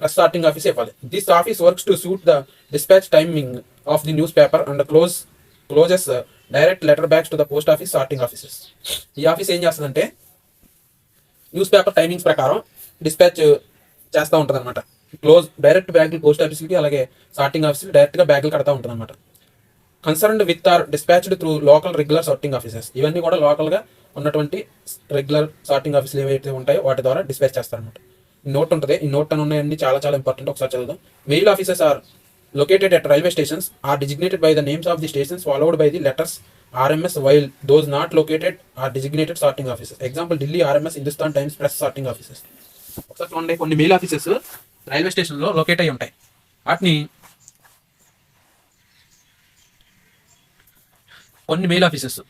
ప్రెస్ సార్టింగ్ ఆఫీసే ఇవ్వాలి. This office works to suit the dispatch timing of the news paper and closes direct letter bags to the post office sorting offices. ఈ office ఏం చేస్తుందంటే న్యూస్ పేపర్ టైమింగ్స్ ప్రకారం dispatch చేస్తూ ఉంటుంది అనమాట. డైరెక్ట్ బ్యాగులు post ఆఫీస్కి, అలాగే సార్టింగ్ ఆఫీస్కి డైరెక్ట్గా బ్యాగులు కడతా ఉంటుంది అనమాట. Concerned with or dispatched through local regular sorting offices. ఇవన్నీ కూడా లోకల్గా ఉన్నటువంటి రెగ్యులర్ సార్టింగ్ ఆఫీసులు ఏవైతే ఉంటాయో వాటి ద్వారా డిస్పాచ్ చేస్తారనమాట. ఈ నోట్ ఉంటుంది, ఈ నోట్ అని ఉన్నాయండి, చాలా చాలా ఇంపార్టెంట్, ఒకసారి చదువుదాం. Mail offices are located at railway stations are designated by the names of the stations followed by the letters RMS, while those not located are designated sorting offices. Example, Delhi RMS, Hindustan Times press sorting offices. ఒకసారి చూడండి, కొన్ని mail offices railway స్టేషన్లో locate అయ్యి ఉంటాయి. వాటిని కొన్ని mail offices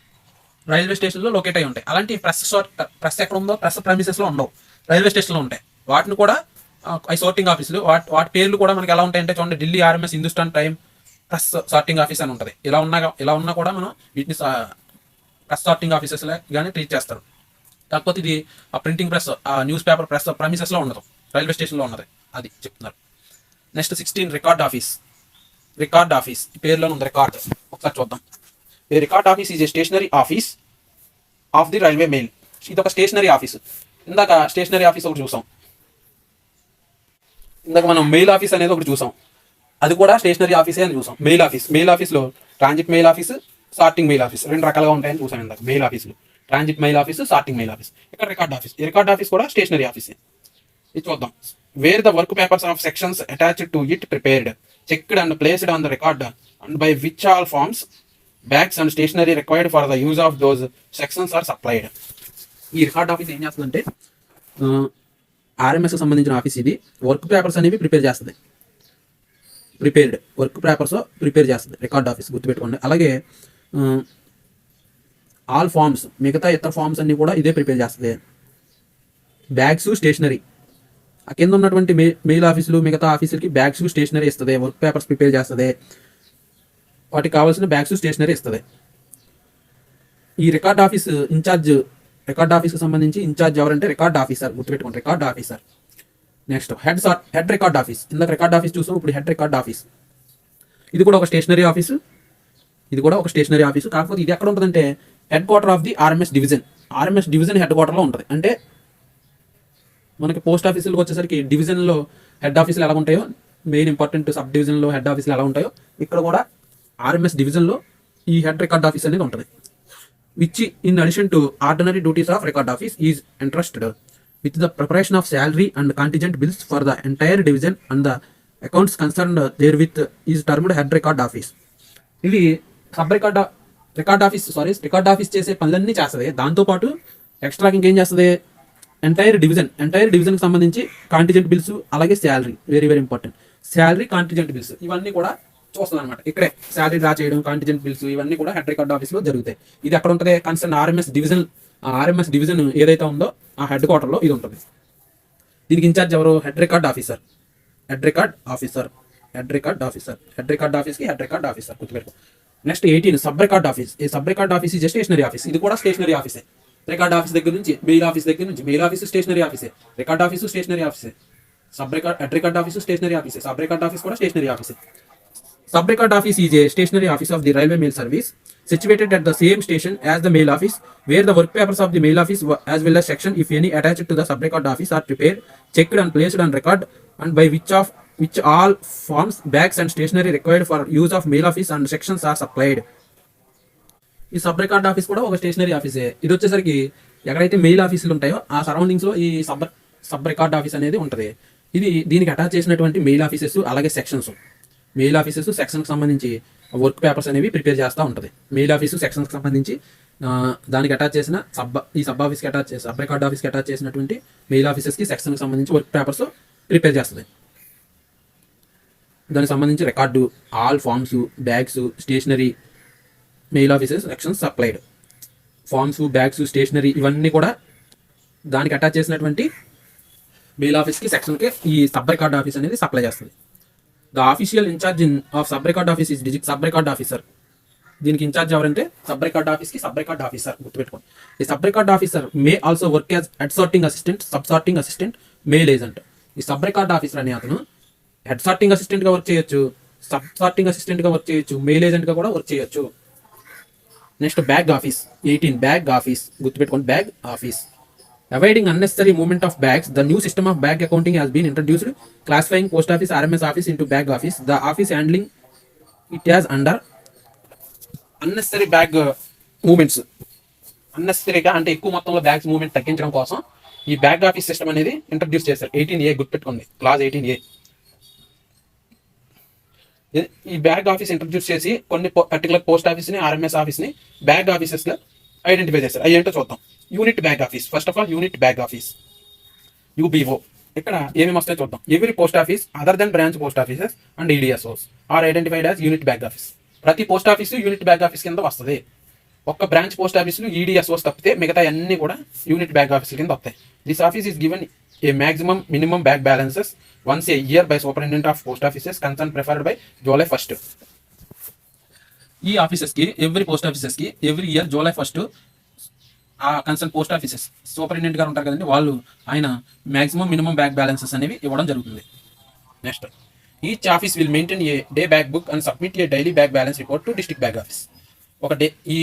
railway స్టేషన్లో locate అయ్యి ఉంటాయి. అలాంటి ప్రెస్ ఎక్కడ ఉందో ప్రెస్ ప్రెమిసెస్లో ఉండవు, రైల్వే స్టేషన్లో ఉంటాయి. వాటిని కూడా ఈ సార్టింగ్ ఆఫీసులు, వాటి పేర్లు కూడా మనకి ఎలా ఉంటాయంటే చూడండి, Delhi RMS, Hindustan Time press sorting office అని ఉంటుంది. ఇలా ఉన్నా కూడా మనం వీటిని ప్రెస్ సార్టింగ్ ఆఫీసెస్ గానే ట్రీట్ చేస్తారు. కాకపోతే ఇది ఆ ప్రింటింగ్ ప్రెస్, ఆ న్యూస్ పేపర్ ప్రెస్ ప్రెమిసెస్లో ఉండదు, రైల్వే స్టేషన్లో ఉన్నది, అది చెప్తున్నారు. Next 16 record office. ఈ పేరులో ఉంది రికార్డ్, ఒకసారి చూద్దాం. ఈ record office is a stationary office of the railway mail. ఇది ఒక స్టేషనరీ ఆఫీస్. ఇందాక స్టేషనరీ ఆఫీస్ ఒకటి చూసాం, ఇందాక మనం మెయిల్ ఆఫీస్ అనేది ఒకటి చూసాం, అది కూడా స్టేషనరీ ఆఫీసే అని చూసాం. మెయిల్ ఆఫీస్లో transit mail office, sorting mail office రెండు రకాలుగా ఉంటాయని చూసాం ఇందాక. మెయిల్ ఆఫీసులు transit mail office, sorting mail office. ఇక్కడ రికార్డ్ ఆఫీస్ కూడా స్టేషనరీ ఆఫీసే. ఇది చూద్దాం. Where the work papers of sections attached to it prepared, checked and placed on the record and by which all forms bags and stationery required for the use of those sections are supplied. ఈ record ఆఫీస్ ఏం చేస్తుందంటే ఆర్ఎంఎస్కి సంబంధించిన office ఇది. Work papers అనేవి prepare చేస్తుంది. Work papers prepare చేస్తుంది record office, గుర్తుపెట్టుకోండి. అలాగే ఆల్ ఫార్మ్స్, మిగతా ఇతర ఫార్మ్స్ అన్ని కూడా ఇదే ప్రిపేర్ చేస్తుంది. బ్యాగ్స్, స్టేషనరీ, ఆ కింద ఉన్నటువంటి మెయిల్ ఆఫీసులు, మిగతా ఆఫీసులకి బ్యాగ్స్, స్టేషనరీ ఇస్తుంది. వర్క్ పేపర్స్ ప్రిపేర్ చేస్తుంది, వాటికి కావాల్సిన బ్యాగ్స్, స్టేషనరీ ఇస్తుంది. ఈ రికార్డ్ ఆఫీస్ ఇన్ఛార్జ్, రికార్డ్ ఆఫీస్కి సంబంధించి ఇన్ఛార్జ్ ఎవరంటే రికార్డ్ ఆఫీసర్, గుర్తుపెట్టుకోండి, record officer. Next head record office. ఇందాక రికార్డ్ ఆఫీస్ చూసాం, ఇప్పుడు హెడ్ రికార్డ్ ఆఫీస్. ఇది కూడా ఒక స్టేషనరీ ఆఫీసు, కాకపోతే ఇది ఎక్కడ ఉంటుందంటే head quarter of the RMS division head క్వార్టర్లో ఉంటుంది. అంటే మనకి పోస్ట్ ఆఫీసులకు వచ్చేసరికి డివిజన్లో హెడ్ ఆఫీసులు ఎలా ఉంటాయో, మెయిన్ ఇంపార్టెంట్ సబ్ డివిజన్లో హెడ్ ఆఫీసులు ఎలా ఉంటాయో, ఇక్కడ కూడా ఆర్ఎంఎస్ డివిజన్లో ఈ హెడ్ రికార్డ్ ఆఫీస్ అనేది ఉంటుంది. Which in addition to ordinary duties of record office is interested with the preparation of salary and contingent bills for the entire division and the accounts concerned therewith is termed head record office. ఇది record office చేసే పనులన్నీ చేస్తుంది. దాంతోపాటు extra ఇంకేం చేస్తుంది, entire డివిజన్కి సంబంధించి contingent bills, అలాగే salary, very very important, salary, contingent bills ఇవన్నీ కూడా చూస్తుంది అనమాట. ఇక్కడే శాలరీ డ్రా చేయడం, కాంటిజెంట్ బిల్స్ ఇవన్నీ కూడా హెడ్ రికార్డ్ ఆఫీస్లో జరుగుతాయి. ఇది ఎక్కడ ఉంటుంది, కన్సర్న్ ఆర్ఎంఎస్ డివిజన్ ఏదైతే ఉందో ఆ హెడ్ క్వార్టర్లో ఇది ఉంటుంది. దీనికి ఇన్ఛార్జ్ ఎవరు, హెడ్ రికార్డ్ ఆఫీస్కి హెడ్ రికార్డ్ ఆఫీసర్, గుర్తుపెట్టుకో. Next 18 sub record office. ఈ sub record office is stationary office. ఇది కూడా స్టేషనరీ ఆఫీసే. రికార్డ్ ఆఫీస్ దగ్గర నుంచి మెయిల్ ఆఫీస్ స్టేషనరీ ఆఫీసే, రికార్డ్ ఆఫీసు స్టేషనరీ ఆఫీసే, హెడ్ రికార్డ్ ఆఫీసు స్టేషనరీ ఆఫీసే, సబ్ రికార్డ్ ఆఫీస్ కూడా స్టేషనరీ ఆఫీసే. Sub record office is a stationary office of the railway mail service situated at the same station as the mail office, where the work papers of the mail office as well as section, if any, attached to the sub record office are prepared, checked and placed on record, and by which all forms, bags and stationery required for use of mail office and sections are supplied. ఈ sub record office కూడా ఒక stationery ఆఫీసే. ఇది వచ్చేసరికి ఎక్కడైతే mail ఆఫీసులు ఉంటాయో ఆ సరౌండింగ్స్లో ఈ సబ్ రికార్డ్ ఆఫీస్ అనేది ఉంటుంది. ఇది దీనికి అటాచ్ చేసినటువంటి మెయిల్ ఆఫీసెస్, అలాగే సెక్షన్స్, మెయిల్ ఆఫీసెస్ సెక్షన్కి సంబంధించి వర్క్ పేపర్స్ అనేవి ప్రిపేర్ చేస్తూ ఉంటుంది. మెయిల్ ఆఫీసు సెక్షన్కి సంబంధించి దానికి అటాచ్ చేసిన సబ్ రికార్డ్ ఆఫీస్కి అటాచ్ చేసినటువంటి మెయిల్ ఆఫీసెస్కి సెక్షన్కి సంబంధించి వర్క్ పేపర్స్ ప్రిపేర్ చేస్తుంది. దానికి సంబంధించి record, all forms, bags, stationery, mail offices sections supplied. Forms, bags, stationery ఇవన్నీ కూడా దానికి అటాచ్ చేసినటువంటి మెయిల్ ఆఫీస్కి, సెక్షన్కి ఈ సబ్ రికార్డ్ ఆఫీస్ అనేది సప్లై చేస్తుంది. The official in charge of sub record office is sub record officer. దీనికి ఇన్ఛార్జ్ ఎవరంటే సబ్ రికార్డ్ ఆఫీస్కి సబ్ రికార్డ్ ఆఫీసర్, గుర్తుపెట్టుకోండి. ఈ sub record officer may also work as head sorting assistant, sub sorting assistant, mail agent. ఈ sub record officer అనే అతను head sorting అసిస్టెంట్గా work చేయొచ్చు, సబ్ సార్టింగ్ అసిస్టెంట్గా వర్క్ చేయొచ్చు, మెయిల్ ఏజెంట్గా కూడా వర్క్ చేయొచ్చు. Next bag office 18 bag office, గుర్తుపెట్టుకోండి, bag office. Avoiding unnecessary movement of bags, the new system of bag accounting has been introduced, classifying post office RMS office into bag office. The office handling it as under unnecessary bag movements. అన్నెసరీగా అంటే ఎక్కువ మొత్తంలో bags movement తగ్గించడం కోసం ఈ bag office system అనేది introduce చేశారు. 18A, గుర్తుపెట్టుకోండి, class 18A. ఈ బ్యాగ్ ఆఫీస్ ఇంట్రడ్యూస్ చేసి కొన్ని పర్టికులర్ పోస్ట్ ఆఫీస్ని, ఆర్ఎంఎస్ ఆఫీస్ని బ్యాగ్ ఆఫీసెస్గా ఐడెంటిఫై చేశారు. అవి ఏంటో చూద్దాం. Unit bag office. First of all unit bag office, UBO. ఇక్కడ ఏమేమి వస్తాయో చూద్దాం. Every post office other than branch post offices and EDSOs are identified as unit bag office. ప్రతి post office unit bag office కింద వస్తుంది. ఒక్క branch post ఆఫీసులు ఈడిఎస్ఓస్ తప్పితే మిగతా అన్ని కూడా యూనిట్ బ్యాగ్ ఆఫీస్ కింద వస్తాయి. This office is given a maximum minimum bag balances once a year by superintendent of post offices concern preferred by July 1. ఈ ఆఫీసెస్కి, ఎవ్రీ పోస్ట్ ఆఫీసెస్కి ఎవ్రీ ఇయర్ July 1 ఆ కన్సర్న్ పోస్ట్ ఆఫీసెస్ సూపరింటెండెంట్ గారు ఉంటారు కదండి, వాళ్ళు ఆయన మ్యాక్సిమం మినిమం బ్యాగ్ బ్యాలెన్సెస్ అనేవి ఇవ్వడం జరుగుతుంది. Next, each office will maintain a day bag book and submit A daily bag balance report to district bag office. ఈ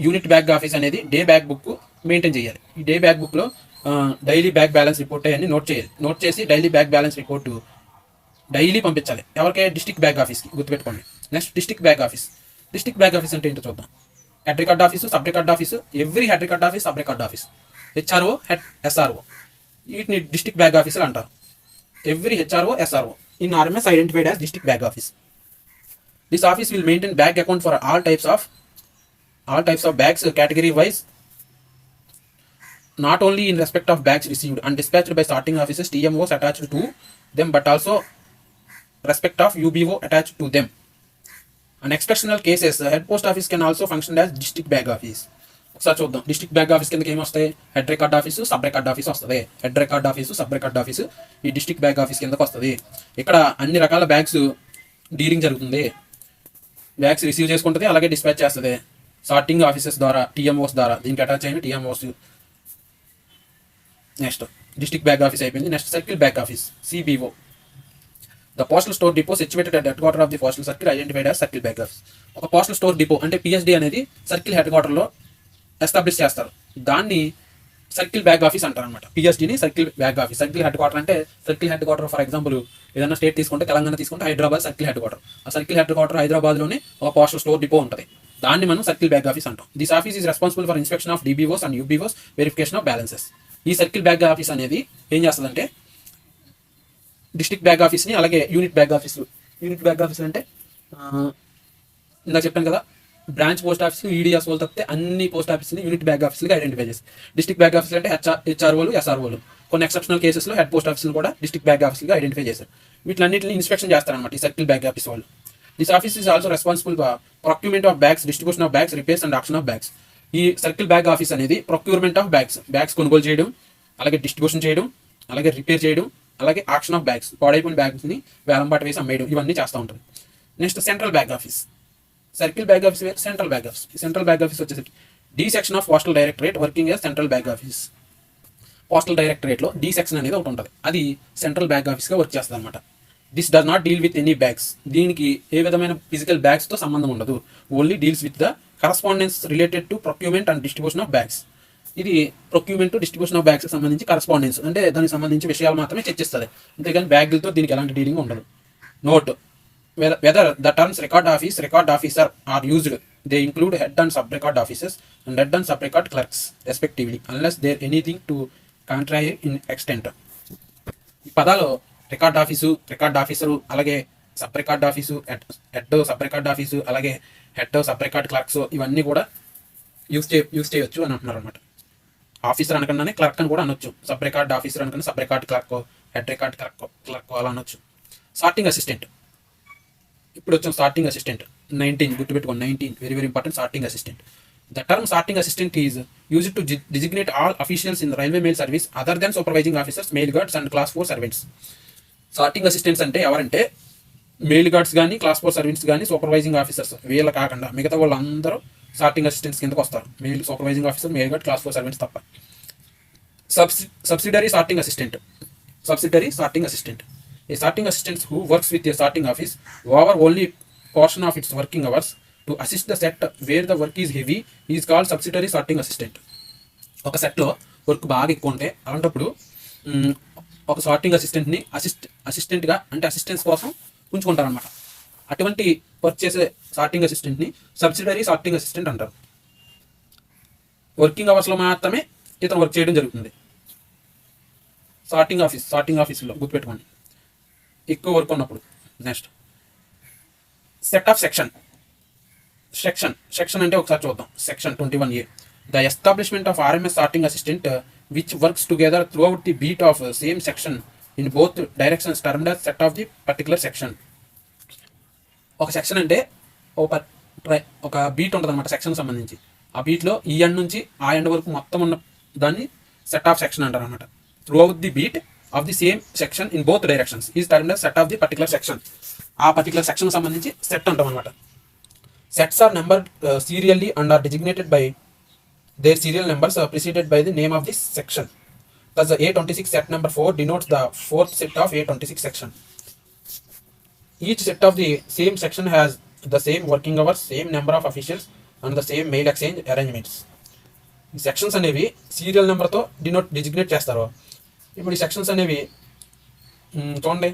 యూనిట్ బ్యాగ్ ఆఫీస్ అనేది డే బ్యాగ్ బుక్ మెయింటైన్ చేయాలి. ఈ day bag బుక్లో daily bag balance report అన్ని note చేయాలి. Note చేసి daily bag balance report daily పంపించాలి. ఎవరికైనా డిస్ట్రిక్ట్ బ్యాగ్ ఆఫీస్కి, గుర్తుపెట్టుకోండి. Next, district bag office. District bag office అంటే ఏంటో చూద్దాం. Head record office, sub record office, every head record office, sub record office, HRO, head SRO, వీటిని district bag ఆఫీసులు అంటారు. Every HRO, SRO in RMS identified as district bag office. This office will maintain bag account for all types of bags category wise, not only in respect of bags received and dispatched by sorting offices TMOs attached to them, but also respect of UBO attached to them. And exceptional cases, head post office can also function as district bag office. ఒకసారి చూద్దాం. District bag office కిందకి ఏమి వస్తాయి? Head record office, sub record office వస్తుంది. Head record office, sub record office ఈ district bag office కిందకి వస్తుంది. ఇక్కడ అన్ని రకాల బ్యాగ్స్ డీలింగ్ జరుగుతుంది. బ్యాగ్స్ రిసీవ్ చేసుకుంటుంది, అలాగే డిస్పాచ్ చేస్తుంది సార్టింగ్ ఆఫీసెస్ ద్వారా, టీఎంఓస్ ద్వారా. దీనికి అటాచ్ అయిన TMOs. Next district bag office అయిపోయింది. Next circle bag office, CBO. The postal store depot situated at head quarter of the postal circle identified as circle bag office. ఒక postal store depot అంటే PSD అనేది circle head క్వార్టర్లో establish చేస్తారు. దాన్ని circle bag office అంటారు అనమాట. పిఎస్డిని circle bag office. Circle head quarter అంటే circle head quarter for example ఏదైనా స్టేట్ తీసుకుంటే తెలంగాణ తీసుకుంటే హైదరాబాద్ సర్కిల్ హెడ్ క్వార్టర్. ఆ సర్కిల్ హెడ్ క్వార్టర్ హైదరాబాద్లోనే ఒక పోస్టల్ స్టోర్ డిపో ఉంటుంది. దాన్ని మనం సర్కిల్ బ్యాగ్ ఆఫీస్ అంటాం. This office is responsible for inspection of DBOs and UBOs, verification of balances. ఈ సర్కిల్ బ్యాగ్ ఆఫీస్ అనేది ఏం చేస్తుందంటే డిస్ట్రిక్ట్ బ్యాగ్ ఆఫీస్ని అలాగే యూనిట్ బ్యాగ్ ఆఫీసులు. యూనిట్ బ్యాగ్ ఆఫీసులు అంటే ఇందాక చెప్పాను కదా, బ్రాంచ్ పోస్ట్ ఆఫీస్ ఈడిఎస్ వాళ్ళు తప్పితే అన్ని పోస్ట్ ఆఫీస్ని యూనిట్ బ్యాగ్ ఆఫీస్గా ఐడెంటిఫై చేసి. డిస్ట్రిక్ట్ బ్యాగ్ ఆఫీసులు అంటే హెచ్ఆర్ఓలు, ఎస్ఆర్ఓలు. కొన్ని ఎక్సెప్షనల్ కేసెస్లో హెడ్ పోస్ట్ ఆఫీసులు కూడా డిస్ట్రిక్ట్ బ్యాగ్ ఆఫీస్గా ఐడెంటిఫై చేశారు. వీటిలన్నింటిని ఇన్స్పెక్షన్ చేస్తారనమాట ఈ సర్కిల్ బ్యాగ్ ఆఫీస్ వాళ్ళు. This office is also responsible for procurement of bags, distribution of bags, repairs and auction of bags. ఈ సర్కిల్ బ్యాగ్ ఆఫీస్ అనేది ప్రొక్యూర్మెంట్ ఆఫ్ బ్యాగ్స్ కొనుగోలు చేయడం, అలాగే డిస్ట్రిబ్యూషన్ చేయడం, అలాగే రిపేర్ చేయడం, అలాగే ఆక్షన్ ఆఫ్ బ్యాగ్స్, పాడైపోయిన బ్యాగ్స్ని వేలంపాట వేసి అమ్మేయడం, ఇవన్నీ చేస్తూ ఉంటుంది. Next central bag office. Circle bag office వేరు, central bag office. Central bag office వచ్చేసరికి D section of postal directorate working as central bag office. Postal డైరెక్టరేట్లో డి సెక్షన్ అనేది ఒకటి ఉంటుంది. అది సెంట్రల్ బ్యాగ్ ఆఫీస్గా వర్క్ చేస్తుంది అనమాట. This does not deal with any bags. దీనికి ఏ విధమైన ఫిజికల్ బ్యాగ్స్తో సంబంధం ఉండదు. Only deals with the correspondence related to procurement and distribution of bags. ఇది ప్రొక్యూర్మెంట్, డిస్ట్రిబ్యూషన్ ఆఫ్ బ్యాగ్స్కి సంబంధించి కరస్పాండెన్స్ అంటే దానికి సంబంధించి విషయాలు మాత్రమే చర్చిస్తుంది. అంతేగాని బ్యాగులతో దీనికి ఎలాంటి డీలింగ్ ఉండదు. Note: whether the terms record office, record officer are used, they include head and sub record officers and head and sub record clerks respectively, unless there anything to contrary in extent. ఈ పదాలు record office, record officer, అలాగే sub record office, head sub record office, అలాగే head sub record clerks ఇవన్నీ కూడా use చేయొచ్చు అని అంటున్నారు అనమాట. ఆఫీసర్ అనకుండానే క్లర్క్ అని కూడా అనొచ్చు. సబ్ రికార్డ్ ఆఫీసర్ అనుకున్న sub record clerk, head record clerk అలా అనొచ్చు. Sorting assistant. ఇప్పుడు వచ్చాం సార్టింగ్ అసిస్టెంట్. 19 గుర్తుపెట్టుకోండి, 19 very very important. Sorting assistant. The term sorting assistant is used to designate all officials in railway mail service other than supervising officers, mail guards and class 4 servants. Sorting assistants అంటే ఎవరంటే mail guards కానీ, class 4 servants కానీ, supervising officers వీళ్ళ కాకుండా మిగతా వాళ్ళందరూ sorting assistants కిందకు వస్తారు. Mail supervising officer, mail guard, class 4 servants తప్ప. Subsidiary sorting assistant. Subsidiary sorting assistant. A sorting assistant who works with a sorting office over only portion of its working hours to assist the set where the work is heavy is called subsidiary sorting assistant. ఒక సెట్లో work బాగా ఎక్కువ ఉంటే అలాంటప్పుడు ఒక sorting అసిస్టెంట్ని అసిస్టెంట్గా అంటే assistance కోసం ఉంచుకుంటారనమాట. అటువంటి వర్క్ చేసే సార్టింగ్ అసిస్టెంట్ని సబ్సిడరీ సార్టింగ్ అసిస్టెంట్ అంటారు. వర్కింగ్ అవర్స్లో మాత్రమే ఇతను వర్క్ చేయడం జరుగుతుంది. సార్టింగ్ ఆఫీసులో గుర్తుపెట్టుకోండి ఎక్కువ వర్క్ ఉన్నప్పుడు. నెక్స్ట్ సెట్ ఆఫ్ సెక్షన్ అంటే ఒకసారి చూద్దాం. Section 21A. The establishment of RMS sorting assistant which works together through out the beat of same section in both directions termed as set of the particular section. ఒక section అంటే ఒక beat ఉంటుంది అనమాట section సంబంధించి. ఆ బీట్లో ఈ end నుంచి ఆ ఎండ్ వరకు మొత్తం ఉన్న దాన్ని సెట్ ఆఫ్ సెక్షన్ అంటారు అనమాట. Through out the beat of the same section in both directions is termed as set of the particular section. ఆ పర్టికులర్ సెక్షన్ సంబంధించి సెట్ అంటాం అనమాట. Sets are numbered serially and are designated by their serial numbers preceded by the name of this section. Thus the A26 set number 4 denotes the fourth set of A26 section. Each set of the same section has the same working hours, same number of officials and the same mail exchange arrangements. ఈ sections అనేవి serial నెంబర్తో designate చేస్తారు. ఇప్పుడు ఈ sections అనేవి చూడండి,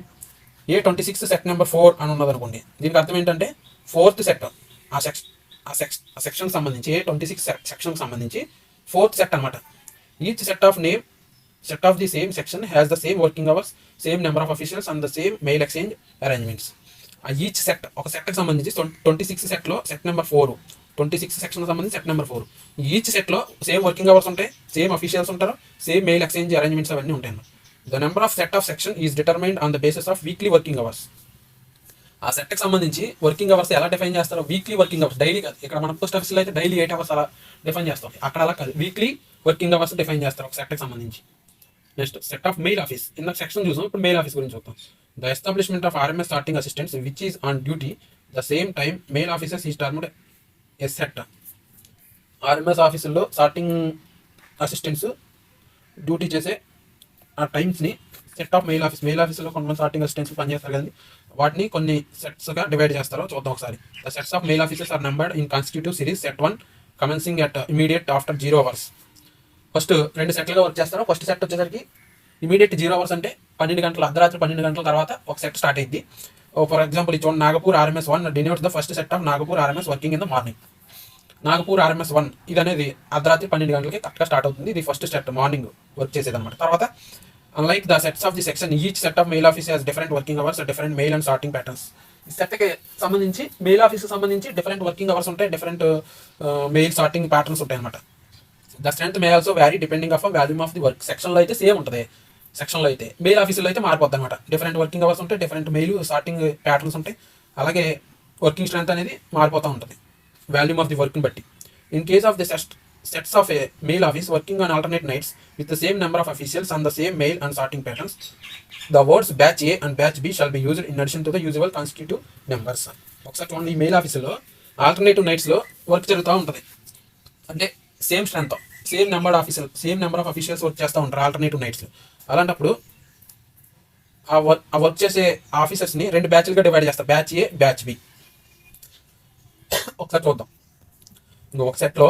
A26 set number 4 అని ఉన్నది అనుకోండి. దీనికి అర్థం ఏంటంటే 4th సెట్ ఆ సెక్షన్ సంబంధించి A26 సెక్షన్ సంబంధించి 4th సెట్ అనమాట. Each set of the same section has the same working hours, same number of officials and the same mail exchange arrangements. ఆ ఈచ్ సెట్ ఒక సెట్కి సంబంధించి 26 సెట్లో సెట్ నెంబర్ 4, 26 సెక్షన్ సంబంధించి set number 4. Each సెట్లో same working hours ఉంటాయి, same officials ఉంటారు, same mail exchange arrangements అవన్నీ ఉంటాయి. The number of set of section is determined on the basis of weekly working hours. ఆ సెట్కి సంబంధించి వర్కింగ్ అవర్స్ ఎలా డిఫైన్ చేస్తారో, వీక్లీ వర్కింగ్ అవర్స్, డైలీ కాదు. ఇక్కడ మన పోస్ట్ ఆఫీస్లో అయితే డైలీ 8 అవర్స్ అలా డిఫైన్ చేస్తాం, అక్కడ అలా కాదు, వీక్లీ వర్కింగ్ అవర్స్ డిఫైన్ చేస్తారు ఒక సెట్కి సంబంధించి. Next set of mail office. ఇందాక సెక్షన్ చూసాం, ఇప్పుడు మెయిల్ ఆఫీస్ గురించి చూద్దాం. The establishment of RMS sorting assistants which is on duty the same time mail officers is termed as set. RMS ఆఫీసుల్లో సార్టింగ్ అసిస్టెంట్స్ డ్యూటీ చేసే ఆ టైమ్స్ని set of mail ఆఫీసులో కొంతమంది సార్టింగ్ అసిస్టెంట్స్ పనిచేస్తారు కదండి, వాటిని కొన్ని సెట్స్గా డివైడ్ చేస్తారో చూద్దాం ఒకసారి. The sets of mail officers are numbered in consecutive series set 1 commencing at immediate after 0 hours. First 2 సెట్లుగా వర్క్ చేస్తారు. ఫస్ట్ సెట్ వచ్చేసరికి ఇమీడియట్ 0 hours అంటే 12 గంటల అర్ధరాత్రి 12 గంటల తర్వాత ఒక సెట్ స్టార్ట్ అయింది. ఫర్ ఎగ్జాంపుల్ ఈ చూడండి, Nagpur RMS 1 denotes the first set of Nagpur RMS working in the morning. Nagpur RMS 1 ఇది అనేది అర్ధరాత్రి 12 గంటలకి కరెక్ట్గా స్టార్ట్ అవుతుంది. ఇది ఫస్ట్ సెట్ మార్నింగ్ వర్క్ చేసేది అనమాట. తర్వాత unlike the sets of the section, each set of mail office has different working hours, different mail and sorting patterns. ఈ సెట్కి సంబంధించి మెయిల్ ఆఫీస్కి సంబంధించి డిఫరెంట్ వర్కింగ్ అవర్స్ ఉంటాయి, డిఫరెంట్ మెయిల్ సార్టింగ్ ప్యాటర్న్స్ ఉంటాయి అనమాట. The strength may also vary depending of volume of the work. సెక్షన్లో అయితే సేమ్ ఉంటుంది, సెక్షన్లో అయితే మెయిల్ ఆఫీసులో అయితే మారిపోద్ది అనమాట. డిఫరెంట్ వర్కింగ్ అవర్స్ ఉంటాయి, డిఫరెంట్ మెయిల్ సార్టింగ్ ప్యాటర్న్స్ ఉంటాయి, అలాగే వర్కింగ్ స్ట్రెంత్ అనేది మారిపోతూ ఉంటుంది వాల్యూమ్ ఆఫ్ ది వర్క్ని బట్టి. In case of the sets of a mail office working on alternate nights with the same number of officials on the same mail and sorting patterns, the words batch A and batch B shall be used in addition to the usual constitutive numbers. ఒకసారి చూడండి, ఈ mail ఆఫీసులో alternative నైట్స్లో work జరుగుతూ ఉంటుంది, అంటే same strength same number of officials work చేస్తూ ఉంటారు alternative నైట్స్లో. అలాంటప్పుడు ఆ వర్క్ చేసే ఆఫీసర్స్ని 2 బ్యాచ్లుగా డివైడ్ చేస్తారు, బ్యాచ్ ఏ, బ్యాచ్ బి. ఒకసారి చూద్దాం. ఇంకొక సెట్లో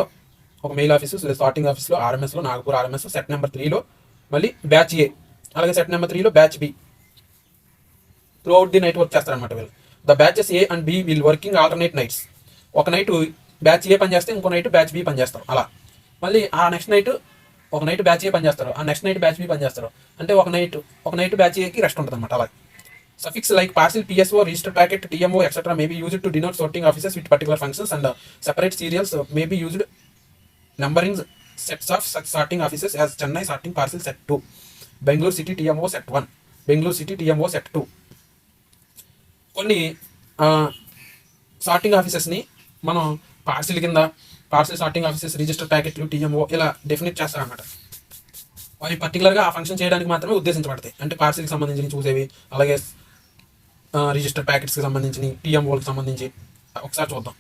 ఒక మెయిల్ ఆఫీసు సార్టింగ్ ఆఫీస్లో ఆర్ఎంఎస్లో నాగపూర్ ఆర్ఎంఎస్ సెట్ నెంబర్ 3లో మళ్ళీ బ్యాచ్ ఏ, అలాగే సెట్ నెంబర్ 3లో batch B throughout the night work చేస్తారనమాట వీళ్ళు. The batches A and B will working alternate nights. ఒక నైట్ బ్యాచ్ ఏ పనిచేస్తే ఇంకో నైట్ బ్యాచ్ బి పనిచేస్తారు. అలా మళ్ళీ ఆ నెక్స్ట్ నైట్ ఒక నైట్ బ్యాచ్ ఏ పనిచేస్తారు, ఆ నెక్స్ట్ నైట్ బ్యాచ్ బి పనిచేస్తారు. అంటే ఒక నైట్ బ్యాచ్ ఏకి రెస్ట్ ఉంటుంది అనమాట. అలా suffix like parcel, PSO, register packet, TMO, etc. may be used to denote sorting offices with particular functions, and separate serials may be used numbering sets of such sorting offices as Chennai sorting parcel set 2, Bangalore city TMO set 1, Bangalore city TMO set 2. కొన్ని sorting ఆఫీసెస్ని మనం parcel కింద parcel sorting offices, register ప్యాకెట్లు, TMO ఇలా definite చేస్తారన్నమాట. అవి పర్టికులర్గా ఆ function చేయడానికి మాత్రమే ఉద్దేశించబడతాయి. అంటే పార్సిల్కి సంబంధించి చూసేవి, అలాగే రిజిస్టర్ ప్యాకెట్స్కి సంబంధించి, టీఎంఓకి సంబంధించి. ఒకసారి చూద్దాం.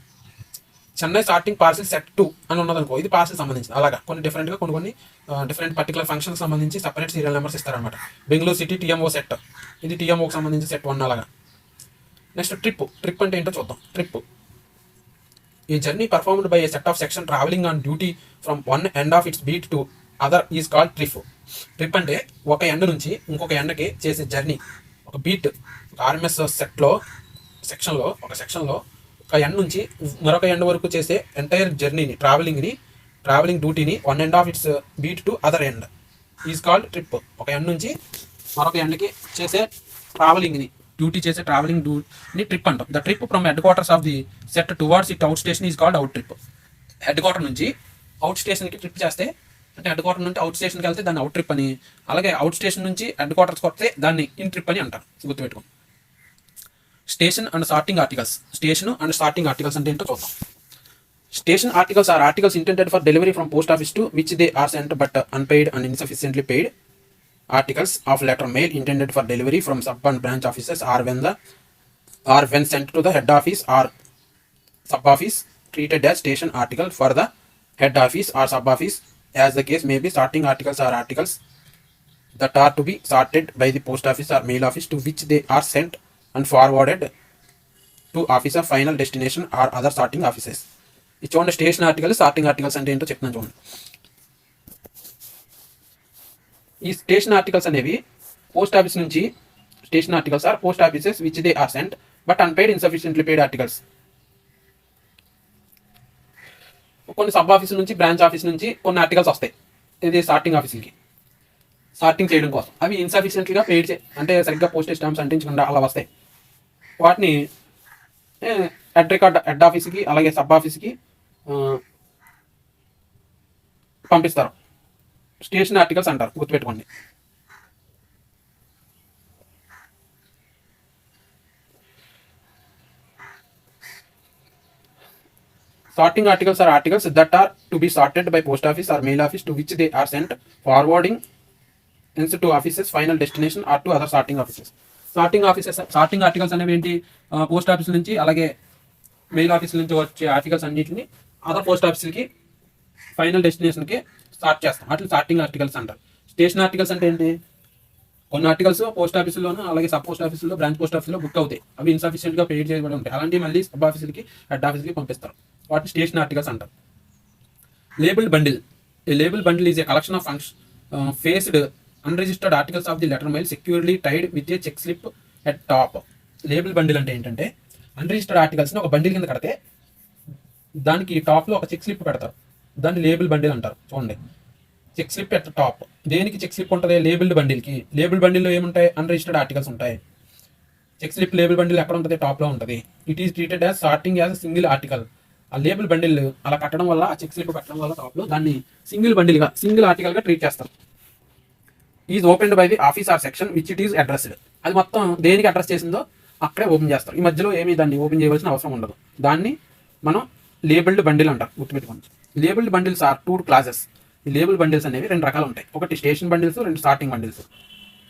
చెన్నై సార్టింగ్ పార్సిల్ సెట్ 2 అని ఉన్నదనుకో, ఇది పార్సిల్ సంబంధించి. అలాగా కొన్ని డిఫరెంట్గా కొన్ని డిఫరెంట్ పర్టికులర్ ఫంక్షన్కి సంబంధించి సపరేట్ సీరియల్ నెంబర్స్ ఇస్తారనమాట. బెంగళూరు సిటీ టీఎంఓ సెట్, ఇది టీఎంఓకి సంబంధించి సెట్ 1 అలాగా. నెక్స్ట్ ట్రిప్ అంటే ఏంటో చూద్దాం. ట్రిప్ ఈ journey performed by A set of section travelling on duty from one end of its beat to other is called trip. Trip అంటే ఒక ఎండ్ నుంచి ఇంకొక ఎండ్కి చేసే జర్నీ. ఒక బీట్ ఆర్ఎంఎస్ సెక్షన్లో ఒక ఎండ్ నుంచి మరొక ఎండ్ వరకు చేసే ఎంటైర్ జర్నీని, ట్రావెలింగ్ డ్యూటీని one end of its beat to other end is called trip. ఒక ఎండ్ నుంచి మరొక ఎండ్కి చేసే ట్రావెలింగ్ని ట్రిప్ అంటాం. The trip from headquarters of the set towards it outstation is called out trip. Headquarter నుంచి out స్టేషన్కి trip చేస్తే, అంటే హెడ్ క్వార్టర్ నుంచి అవుట్ స్టేషన్కి వెళ్తే దాన్ని అవుట్ ట్రిప్ అని, అలాగే అవుట్ స్టేషన్ నుంచి హెడ్ క్వార్టర్స్కి వస్తే దాన్ని ఇన్ ట్రిప్ అని అంటారు. గుర్తుపెట్టుకోండి. స్టేషన్ అండ్ సార్టింగ్ ఆర్టికల్స్ అంటే ఏంటో చూద్దాం. Station articles are articles intended for delivery from post office to which they are sent but unpaid and insufficiently paid articles of letter mail intended for delivery from sub and branch offices are when sent to the head office or sub office treated as station article for the head office or sub office as the case may be. Sorting articles are articles that are to be sorted by the post office or mail office to which they are sent and forwarded to office of final destination or other sorting offices. ఇది చూడండి, station articles, sorting articles అంటే ఏంటో చెప్తున్నాను చూడండి. ఈ station articles అనేవి post office నుంచి, station articles are post offices which they are sent but unpaid insufficiently paid articles. కొన్ని సబ్ ఆఫీస్ నుంచి, బ్రాంచ్ ఆఫీస్ నుంచి కొన్ని ఆర్టికల్స్ వస్తాయి ఇది సార్టింగ్ ఆఫీసులకి, సార్టింగ్ చేయడం కోసం. అవి ఇన్సఫిషియెంట్లీగా పెయిడ్ అంటే సరిగ్గా పోస్టేజ్ స్టాంప్స్ అంటించకుండా అలా వస్తాయి. వాటిని హెడ్ రికార్డ్ హెడ్ ఆఫీస్కి అలాగే సబ్ ఆఫీస్కి పంపిస్తారు. స్టేషన్ ఆర్టికల్స్ అంటారు, గుర్తుపెట్టుకోండి. Sorting articles are articles that are to be sorted by post office or mail office to which they are sent, forwarding to offices, final destination or to other sorting offices. Sorting articles అనేవి ఏంటి, post office నుంచి అలాగే mail office నుంచి వచ్చే articles అన్నింటిని other post ఆఫీస్కి final డెస్టినేషన్కి sort చేస్తాం. అట్లా సార్టింగ్ ఆర్టికల్స్ అంటారు. స్టేషన్ ఆర్టికల్స్ అంటే ఏంటి, కొన్ని ఆర్టికల్స్ పోస్ట్ ఆఫీసులోనూ అలాగే సబ్ పోస్ట్ ఆఫీసులో బ్రాంచ్ పోస్ట్ ఆఫీస్లో బుక్ అవుతాయి, అవి ఇన్సఫిషియెంట్గా పేడ్ చేయబడి ఉంటాయి, అలాంటివి మళ్ళీ సబ్ ఆఫీసులకి హెడ్ ఆఫీస్కి పంపిస్తారు. వాటిని స్టేషన్ ఆర్టికల్స్ అంటారు. Labelled bundle. A label bundle is a collection of faced unregistered articles of the letter mail securely tied with a check slip at top. Label bundle అంటే ఏంటంటే అన్రిజిస్టర్డ్ ఆర్టికల్స్ని ఒక bundle కింద కడితే దానికి టాప్లో ఒక చెక్ స్లిప్ పెడతారు, దాన్ని లేబుల్ బండిల్ అంటారు. చూడండి, చెక్ స్లిప్ ఎట్ టాప్. దేనికి చెక్ స్లిప్ ఉంటుంది, లేబుల్డ్ బండిల్కి. లేబుల్ బండిల్లో ఏముంటాయి, అన్రిజిస్టర్డ్ ఆర్టికల్స్ ఉంటాయి. చెక్ స్లిప్ లేబుల్ బండిల్ ఎక్కడ ఉంటుంది, టాప్లో ఉంటుంది. It is treated as sorting as single article. ఆ లేబుల్ బండిల్ అలా కట్టడం వల్ల, ఆ చెక్ స్లిప్ పెట్టడం వల్ల టాప్లో దాన్ని సింగిల్ ఆర్టికల్గా ట్రీట్ చేస్తారు. Is opened by the office or section which it is addressed. అది మొత్తం దేనికి అడ్రస్ చేసిందో అక్కడే ఓపెన్ చేస్తారు. ఈ మధ్యలో ఏమీ దాన్ని ఓపెన్ చేయవలసిన అవసరం ఉండదు. దాన్ని మనం లేబుల్డ్ బండిల్ అంటారు, గుర్తుపెట్టుకోండి. Labelled bundles are 2 classes. ఈ లేబుల్ బండిల్స్ అనేవి 2 రకాలు ఉంటాయి. ఒకటి station bundles, 2 sorting bundles.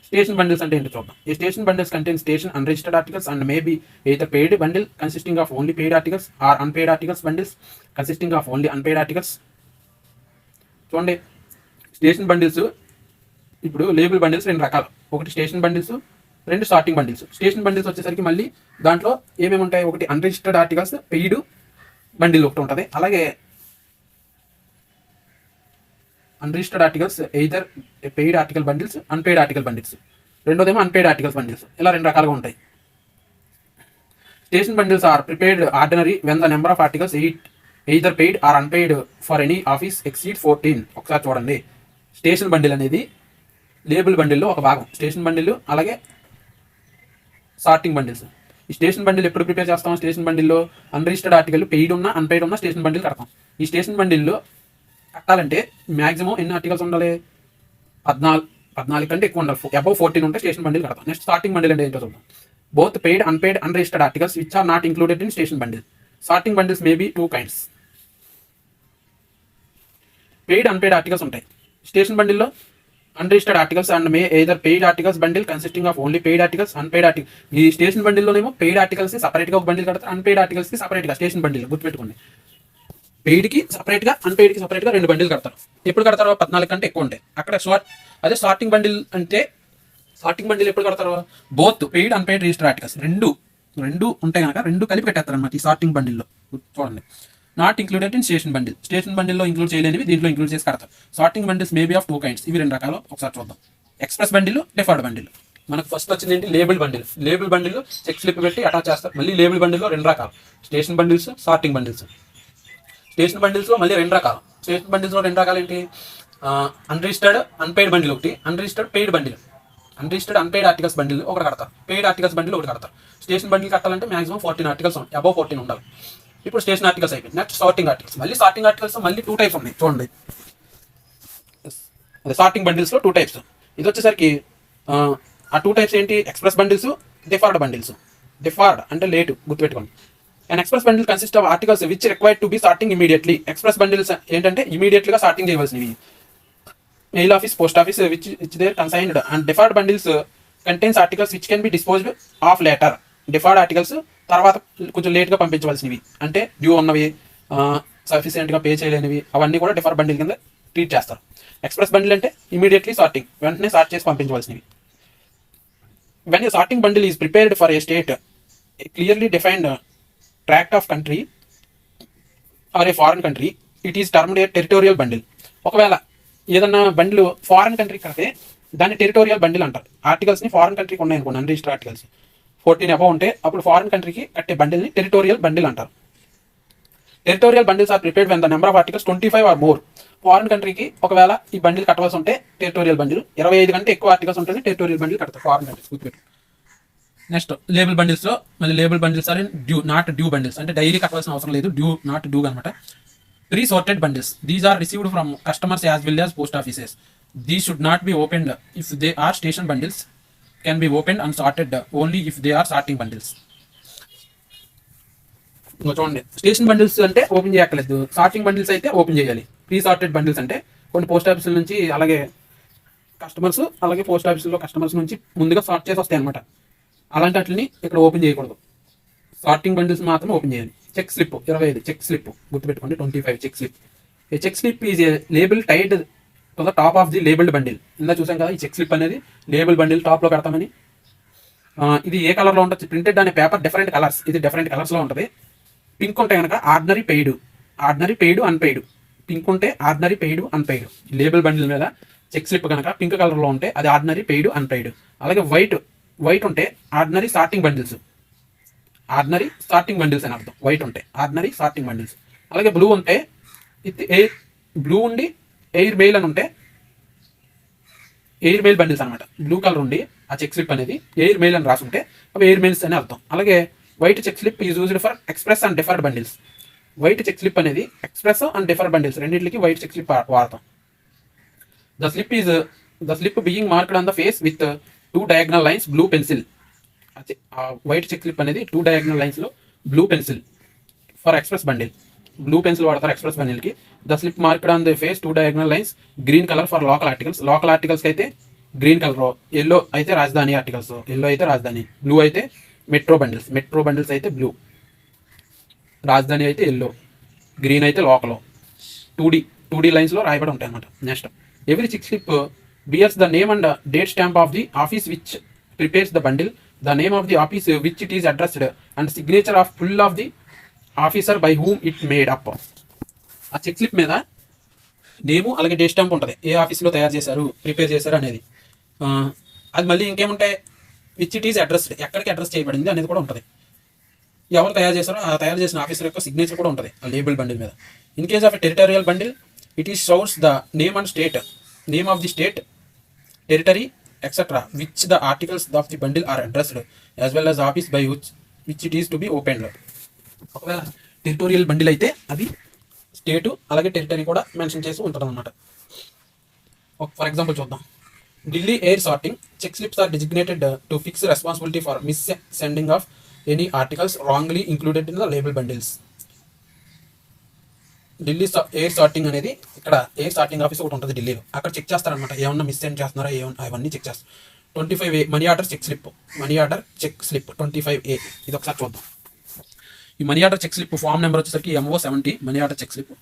Station bundles అంటే ఏంటో చూద్దాం. ఈ station bundles contain station unregistered articles and may be either paid bundle consisting of only paid articles or unpaid articles bundles consisting of only unpaid articles. చూడండి, station bundles ఇప్పుడు label bundles 2 రకాలు. ఒకటి station bundles, 2 sorting bundles. Station bundles వచ్చేసరికి మళ్ళీ దాంట్లో ఏమేమి ఉంటాయి, ఒకటి అన్రిజిస్టర్డ్ ఆర్టికల్స్, పెయిడ్ బండిల్ ఒకటి ఉంటుంది, అలాగే unregistered articles either paid article bundles, unpaid article bundles. రెండోదేమో అన్పెయిడ్ ఆర్టికల్స్ బండిల్స్. ఇలా 2 రకాలుగా ఉంటాయి. Station bundles are prepared ordinary when the number of articles either paid or unpaid for any office exceed 14. ఒకసారి చూడండి, station bundle అనేది label బండిల్లో ఒక భాగం. స్టేషన్ బండిల్ అలాగే సార్టింగ్ బండిల్స్. ఈ స్టేషన్ బండిల్ ఎప్పుడు ప్రిపేర్ చేస్తాం, స్టేషన్ బండిల్లో అన్రిజిస్టర్డ్ ఆర్టికల్ పెయిడ్ ఉన్నా అన్పెయిడ్ ఉన్నా స్టేషన్ బండిల్ కడతాం. ఈ స్టేషన్ బండిల్లో కట్టాలంటే మ్యాక్సిమం ఎన్ని ఆర్టికల్స్ ఉండాలి, 14 కంటే ఎక్కువ ఉండాలి. అబౌవ్ 14 ఉంటే స్టేషన్ బండిల్ కడతాం. నెక్స్ట్ సార్టింగ్ బండిల్ అంటే ఏంటో చూద్దాం. Both paid unpaid unregistered articles which are not included in station bundle. Sorting bundles may be 2 kinds. Paid unpaid articles ఉంటాయి స్టేషన్ బండిల్లో. Unregistered articles and may either paid articles bundle consisting of only paid articles unpaid article. ఈ station బండిల్లోనేమో paid articles సపరేట్గా ఒక bundle కడతారు, unpaid ఆర్టికల్స్కి సపరేట్గా station bundle. గుర్తుపెట్టుకోండి, పెయిడ్కి సపరేట్గా అన్పెయిడ్కి సపరేట్గా 2 బండిల్ కడతారు. ఎప్పుడు కడతారో 14 కంటే ఎక్కువ ఉంటాయి అక్కడ. అదే సార్టింగ్ బండిల్ అంటే, సార్టింగ్ బండిల్ ఎప్పుడు కడతారో both paid unpaid register articles రెండు ఉంటాయి కనుక 2 కలిపి కట్టేస్తారు అన్నమాట ఈ సార్టింగ్ బండిల్లో. చూడండి, not included in station bundle. Station బండిల్లో ఇంక్లూడ్ చేయలేనివి దీంట్లో ఇంక్లూడ్ చేసి కడతారు. Sorting bundles maybe of 2 kinds. ఇవి 2 రకాలు. ఒకసారి చూద్దాం. Express bundle, deferred bundle. మనకు ఫస్ట్ వచ్చింది ఏంటి, label bundle. Label bundle check slip పెట్టి అటాచ్ చేస్తారు. మళ్ళీ లేబుల్ బండిల్లో 2 రకాలు, station bundles, sorting bundles. Station బండిల్స్లో మళ్ళీ 2 రకాలు. స్టేషన్ బండిల్స్లో 2 రకాలు ఏంటి, అన్రిజిస్టర్డ్ అన్పెయిడ్ బండిల్ ఒకటి, unregistered paid bundle. Unregistered unpaid articles bundle ఒకటి కడతారు, పెయిడ్ ఆర్టికల్స్ బండిల్ ఒకటి కడతారు. స్టేషన్ బండిల్ కట్టాలంటే మాక్సిమం 14 ఆర్టికల్స్ ఉంటాయి, అబౌవ్ 14 ఉండాలి. ఇప్పుడు స్టేషన్ ఆర్టికల్స్ అయిపోయింది. Next sorting articles. మళ్ళీ సార్టింగ్ ఆర్టికల్స్ మళ్ళీ 2 types ఉన్నాయి. చూడండి, అదే సార్టింగ్ బండిల్స్లో 2 types. ఇది వచ్చేసరికి ఆ 2 types ఏంటి, express bundles, deferred bundles. Deferred అంటే లేటు, గుర్తుపెట్టుకోండి. And express bundle consist of articles which required to be sorting immediately. Express bundles ఏంటంటే ఇమీడియట్గా సార్టింగ్ చేయవలసినవి, mail office, post office which there consigned. And deferred bundles contains articles which can be disposed of later. Deferred articles తర్వాత కొంచెం లేట్గా పంపించవలసినవి, అంటే due ఉన్నవి, సఫిషియెంట్గా pay చేయలేనివి, అవన్నీ కూడా డిఫర్డ్ బండిల్ కింద ట్రీట్ చేస్తారు. ఎక్స్ప్రెస్ బండిల్ అంటే ఇమీడియట్లీ సార్టింగ్, వెంటనే సార్ట్ చేసి పంపించవలసినవి. When a sorting bundle is prepared for a state, clearly defined tract of country or a foreign country, it is termed a territorial bundle. ఒకవేళ ఏదన్నా bundle foreign country కడితే దాన్ని territorial bundle అంటారు. ఆర్టికల్స్ని foreign కంట్రీకి ఉన్నాయి అనుకోండి, అన్రిజిస్టర్డ్ ఆర్టికల్స్ 14 అబౌవ్ ఉంటే అప్పుడు ఫారెన్ కంట్రీకి కట్టే బండిల్ని టెరిటోరియల్ బండిల్ అంటారు. Territorial bundles are prepared when the number of articles 25 or more. Foreign కంట్రీకి ఒకవేళ ఈ బండిల్ కట్టవలసి ఉంటే టెరిటోరియల్ బండిల్, 25 కంటే ఎక్కువ ఆర్టికల్స్ ఉంటుంది టెరిటోరియల్ బండిల్ కడతారు ఫారెన్ కంట్రీస్. గుర్తుపెట్టు. నెక్స్ట్ లేబుల్ బండిల్స్లో మళ్ళీ label bundles are due not due bundles, అంటే డైలీ కట్టాల్సిన అవసరం లేదు, డ్యూ నాట్ డ్యూ అనమాట. Pre sorted bundles, these are received from customers as well as post offices. These should not be opened if they are station bundles, can be opened and sorted only if they are sorting bundles. ఇంకో చూడండి, station bundles అంటే open చేయక్కర్లేదు, sorting bundles అయితే open చేయాలి. Pre sorted bundles అంటే కొన్ని post ఆఫీసుల నుంచి అలాగే కస్టమర్స్, అలాగే పోస్ట్ ఆఫీసులో కస్టమర్స్ నుంచి ముందుగా సార్ట్ చేసి వస్తాయి అనమాట. అలాంటి వాటిని ఇక్కడ ఓపెన్ చేయకూడదు, సార్టింగ్ బండిల్స్ మాత్రం ఓపెన్ చేయాలి. చెక్ స్లిప్ 25, చెక్ స్లిప్ గుర్తుపెట్టుకోండి, 25 check slip. A check slip is a label tied to the top of the labelled bundle. ఇలా చూసాం కదా, ఈ చెక్ స్లిప్ అనేది లేబుల్ బండిల్ టాప్లో పెడతామని. ఇది ఏ కలర్లో ఉంటుంది, ప్రింటెడ్ అనే పేపర్ డిఫరెంట్ కలర్స్, ఇది డిఫరెంట్ కలర్స్లో ఉంటుంది. పింక్ ఉంటే కనుక ordinary paid, ordinary paid unpaid. Pink ఉంటే ordinary paid unpaid. Label bundle మీద చెక్ స్లిప్ కనుక పింక్ కలర్లో ఉంటే అది ఆర్డినరీ పెయిడ్ అన్పెయిడ్. అలాగే వైట్ ఉంటే ordinary sorting bundles, ordinary sorting bundles అని అర్థం. వైట్ ఉంటే ఆర్డినరీ సార్టింగ్ బండిల్స్. అలాగే బ్లూ ఉంటే బ్లూ ఉండి ఎయిర్ మెయిల్ అని ఉంటే ఎయిర్ మెయిల్ బండిల్స్ అనమాట. బ్లూ కలర్ ఉండి ఆ చెక్ స్లిప్ అనేది ఎయిర్ మెయిల్ అని రాసి ఉంటే అవి ఎయిర్ మెయిల్స్ అని అర్థం. అలాగే white check slip is used for express and deferred bundles. White check slip అనేది ఎక్స్ప్రెస్ అండ్ డిఫర్డ్ బండిల్స్ రెండింటికి వైట్ చెక్ స్లిప్ వాడతాం. The slip being marked on the face with 2 diagonal lines blue pencil. White check slip అనేది 2 diagonal lines లో blue pencil for express bundle. Blue pencil వాడతారు express బండిల్కి. The slip marked on the face 2 diagonal lines green colour for local articles. Local ఆర్టికల్స్కి అయితే green colour, yellow అయితే రాజధాని articles, yellow అయితే రాజధాని, బ్లూ అయితే మెట్రో బండిల్స్, మెట్రో బండిల్స్ అయితే బ్లూ, రాజధాని అయితే ఎల్లో, గ్రీన్ అయితే లోకల్. 2D లైన్స్లో రాయబడి ఉంటాయి అన్నమాట. Next, every check slip bears the name and date stamp of the office which prepares the bundle, the name of the office which it is addressed, and signature of full of the officer by whom it made up. ఆ check slip మీద నేము అలాగే date stamp ఉంటుంది, ఏ ఆఫీస్లో తయారు చేశారు, prepare చేశారు అనేది. అది మళ్ళీ ఇంకేముంటాయి, విచ్ ఇట్ ఈజ్ అడ్రస్డ్, ఎక్కడికి అడ్రస్ చేయబడింది అనేది కూడా ఉంటుంది. ఎవరు తయారు చేశారో ఆ తయారు చేసిన ఆఫీసర్ యొక్క సిగ్నేచర్ కూడా ఉంటుంది ఆ లేబుల్ బండిల్ మీద. In case of a territorial bundle it is shows the name and state, name of the state, territory, etc., which the articles of the bundle are addressed, as well as office by which it is to be opened. ఒకవేళ territorial bundle అయితే అది స్టేటు అలాగే territory కూడా mention చేసి ఉంటుంది అనమాట. For example చూద్దాం. Delhi air sorting check slips are designated to fix responsibility for mis sending of any articles wrongly included in the label bundles. Delhi air sorting అనేది, ఇక్కడ ఎయిర్ సార్టింగ్ ఆఫీస్ ఒకటి ఉంటుంది ఢిల్లీలో, అక్కడ చెక్ చేస్తారనమాట, ఏమన్నా మిస్ సెండ్ చేస్తున్నారా అవన్నీ చెక్ చేస్తారు. 25A money order check slip, money order check slip 25A, ఇది ఒకసారి చూద్దాం. ఈ money order check slip form number వచ్చేసరికి MO 70 money order check slip.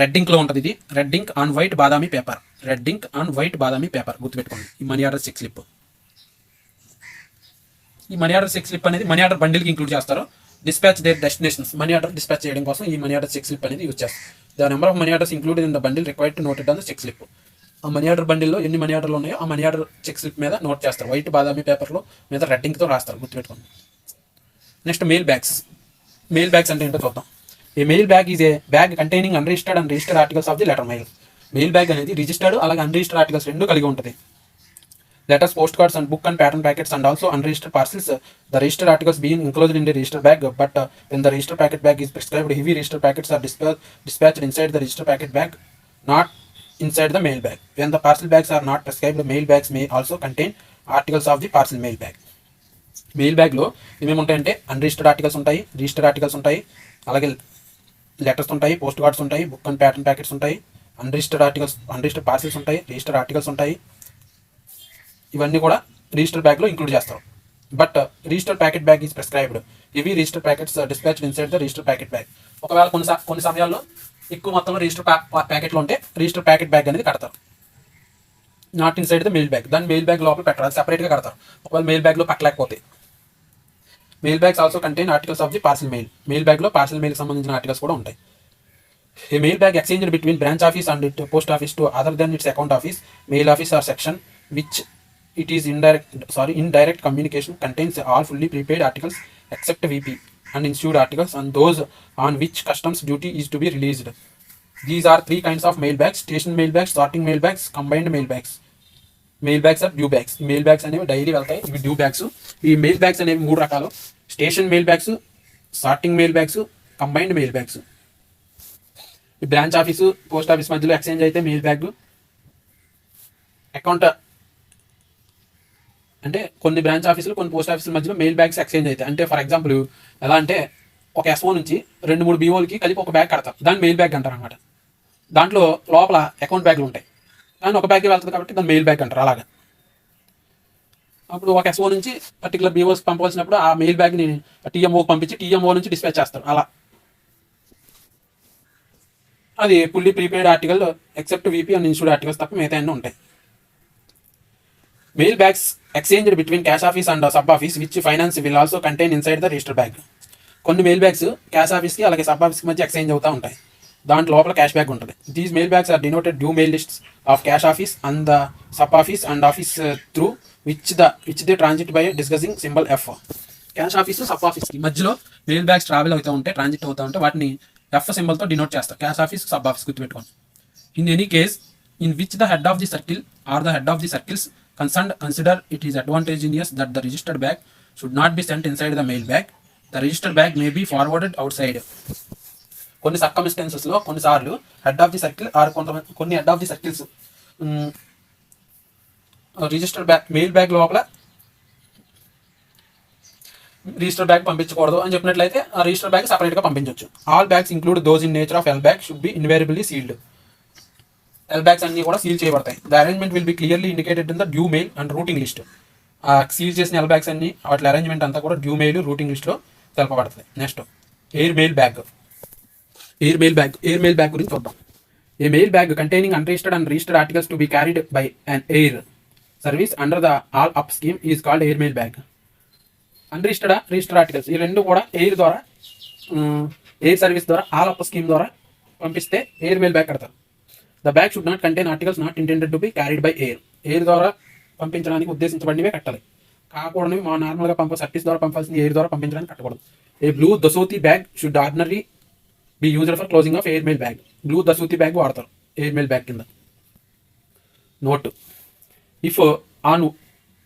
Red ఇంక్లో ఉంటుంది ఇది, red ink on white badami paper, red ink on white badami paper గుర్తుపెట్టుకోండి. ఈ మనీ ఆర్డర్ చెక్ స్లిప్, ఈ మనీ ఆర్డర్ చెక్ స్లిప్ అనేది మనీ ఆర్డర్ బండిల్కి include చేస్తారు. Dispatch their destinations, money order dispatch చేయడం కోసం ఈ మనీ ఆర్డర్ చెక్ స్లిప్ అనేది యూజ్ చేస్తారు. The number of money orders included in the bundle required to noted on the check slip. ఆ money order బండిల్లో ఎన్ని మనీ ఆర్డర్లు ఉన్నాయో ఆ మనీ ఆర్డర్ చెక్ స్లిప్ మీద నోట్ చేస్తారు, వైట్ బాదామి పేపర్లో మీద రెడ్ ఇంక్తో రాస్తారు గుర్తుపెట్టుకోండి. Next, mail bags. Mail bags అంటే ఏంటో చూద్దాం. A mail bag is a bag containing unregistered and registered articles of the letter mail. Mail bag అనేది రిజిస్టర్డ్ అలాగే అన్రిజిస్టర్డ్ ఆర్టికల్స్ రెండు కలిగి ఉంటుంది. Letters, postcards, and book and pattern packets, and also unregistered parcels. The registered articles being enclosed in the register bag, but when the register packet bag is prescribed, heavy register packets are dispatched inside the register packet bag, not inside the mail bag. When the parcel bags are not prescribed, mail bags may also contain articles of the parcel mail bag. Mail బ్యాగ్లో ఏమేమి ఉంటాయంటే unregistered articles ఉంటాయి, registered articles ఉంటాయి, అలాగే letters ఉంటాయి, postcards ఉంటాయి, book and pattern packets ఉంటాయి, unregistered articles, unregistered parcels ఉంటాయి, రిజిస్టర్డ్ ఆర్టికల్స్ ఉంటాయి. ఇవన్నీ కూడా రిజిస్టర్ బ్యాగ్లో ఇంక్లూడ్ చేస్తారు. But register packet bag is prescribed, ఇవి register packets dispatched inside the register packet bag. ఒకవేళ కొన్ని సమయాల్లో ఎక్కువ మొత్తంలో రిజిస్టర్ ప్యాకెట్లు ఉంటే రిజిస్టర్ ప్యాకెట్ బ్యాగ్ అనేది కడతారు, not inside the mail bag. దాన్ని మెయిల్ బ్యాగ్ లోపల పెట్టాలి, సెపరేట్గా కడతారు. ఒకవేళ మెయిల్ బ్యాగ్లో పెట్టలేకపోతే. Mail bags also contain articles of the parcel mail. Mail బ్యాగ్లో పార్సల్ మెయిల్కి సంబంధించిన ఆర్టికల్స్ కూడా ఉంటాయి. A mail bag exchanged between branch office and it post office to other than its account office, mail office or section which it is indirect communication contains all fully prepaid articles except VP and issued articles and those on which customs duty is to be released. These are 3 kinds of mail bags: station mail bags, sorting mail bags, combined mail bags. Mail bags are due bags. ఈ mail bags అనేవి daily వెళ్తాయి, ఇవి due bags. ఈ mail bags అనేవి 3 రకాలు: station mail bags, sorting mail bags, combined mail bags. ఈ branch office post office మధ్యలో exchange అయితే మెయిల్ బ్యాగ్. అకౌంట్ అంటే కొన్ని బ్రాంచ్ ఆఫీసులు కొన్ని పోస్ట్ ఆఫీసుల మధ్యలో మెయిల్ బ్యాగ్స్ ఎక్స్చేంజ్ అవుతాయి. అంటే ఫర్ ఎగ్జాంపుల్ ఎలా అంటే ఒక ఎస్ఓ నుంచి 2-3 బీఓలకి కలిపి ఒక బ్యాగ్ కడతారు, దాన్ని మెయిల్ బ్యాగ్ అంటారు అనమాట. దాంట్లో లోపల అకౌంట్ బ్యాగ్లు ఉంటాయి, కానీ ఒక బ్యాగ్ వెళ్తుంది కాబట్టి దాన్ని మెయిల్ బ్యాగ్ అంటారు. అలాగా అప్పుడు ఒక ఎస్ఓ నుంచి పర్టికులర్ బీఓస్కి పంపవలసినప్పుడు ఆ మెయిల్ బ్యాగ్ని టీఎంఓకి పంపించి టీఎంఓ నుంచి డిస్పాచ్ చేస్తారు. అలా అది fully prepaid article except VP and insured articles తప్ప మిగతా అన్నీ ఉంటాయి. Mail bags exchanged between cash office and sub office which finance will also contain inside the register bag. కొన్ని మెయిల్ బ్యాగ్స్ క్యాష్ ఆఫీస్కి అలాగే సబ్ ఆఫీస్కి మధ్య ఎక్స్చేంజ్ అవుతూ ఉంటాయి, దాంట్లో లోపల క్యాష్ బ్యాగ్ ఉంటుంది. These mail bags are denoted due mail lists of cash office and the sub office and office through which they transit by discussing symbol F. Cash office sub ఆఫీస్కి మధ్యలో mail bags travel అవుతూ ఉంటాయి, transit అవుతూ ఉంటాయి, వాటిని F సింబల్తో denote చేస్తారు. Cash office sub office గుర్తుపెట్టుకోండి. In any case in which the head of the circle or the head of the circles concerned consider it is advantageous that the registered bag should not be sent inside the mail bag. The registered bag may be forwarded outside. కొన్ని circumstances లో కొన్నిసార్లు head of the circle or కొన్ని head of the circles register bag mail bag లోపల register bag పంపించకూడదు అని చెప్పినట్లయితే ఆ register bag సపరేట్గా పంపించవచ్చు. All bags include those in nature of L bag should be invariably sealed. L bags అన్ని కూడా సీల్ చేయబడతాయి. The arrangement will be clearly indicated in the due mail and routing list. ఆ seal చేసిన L bags అన్ని వాటి arrangement అంతా కూడా due mail routing లిస్ట్లో తెలపబడుతుంది. Next air mail bag. Air mail bag గురించి చూద్దాం. A mail bag containing unregistered and registered articles to be carried by an air service under the all up scheme is called air mail bag. Unregistered registered articles ఈ రెండు కూడా air ద్వారా air service ద్వారా all up scheme ద్వారా పంపిస్తే air mail bag కడతారు. The bag should not contain articles not intended to be carried by air. Air ద్వారా పంపించడానికి ఉద్దేశించబడినవే కట్టాలి, కాకూడనివి మా నార్మల్గా సర్వీస్ ద్వారా పంపాల్సింది ఎయిర్ ద్వారా పంపించడానికి కట్టకూడదు. A blue dasuti bag should ordinary be used for closing of air mail bag. Blue dasuti bag వాడతారు ఎయిర్ మెయిల్ బ్యాగ్ కింద. Note: if on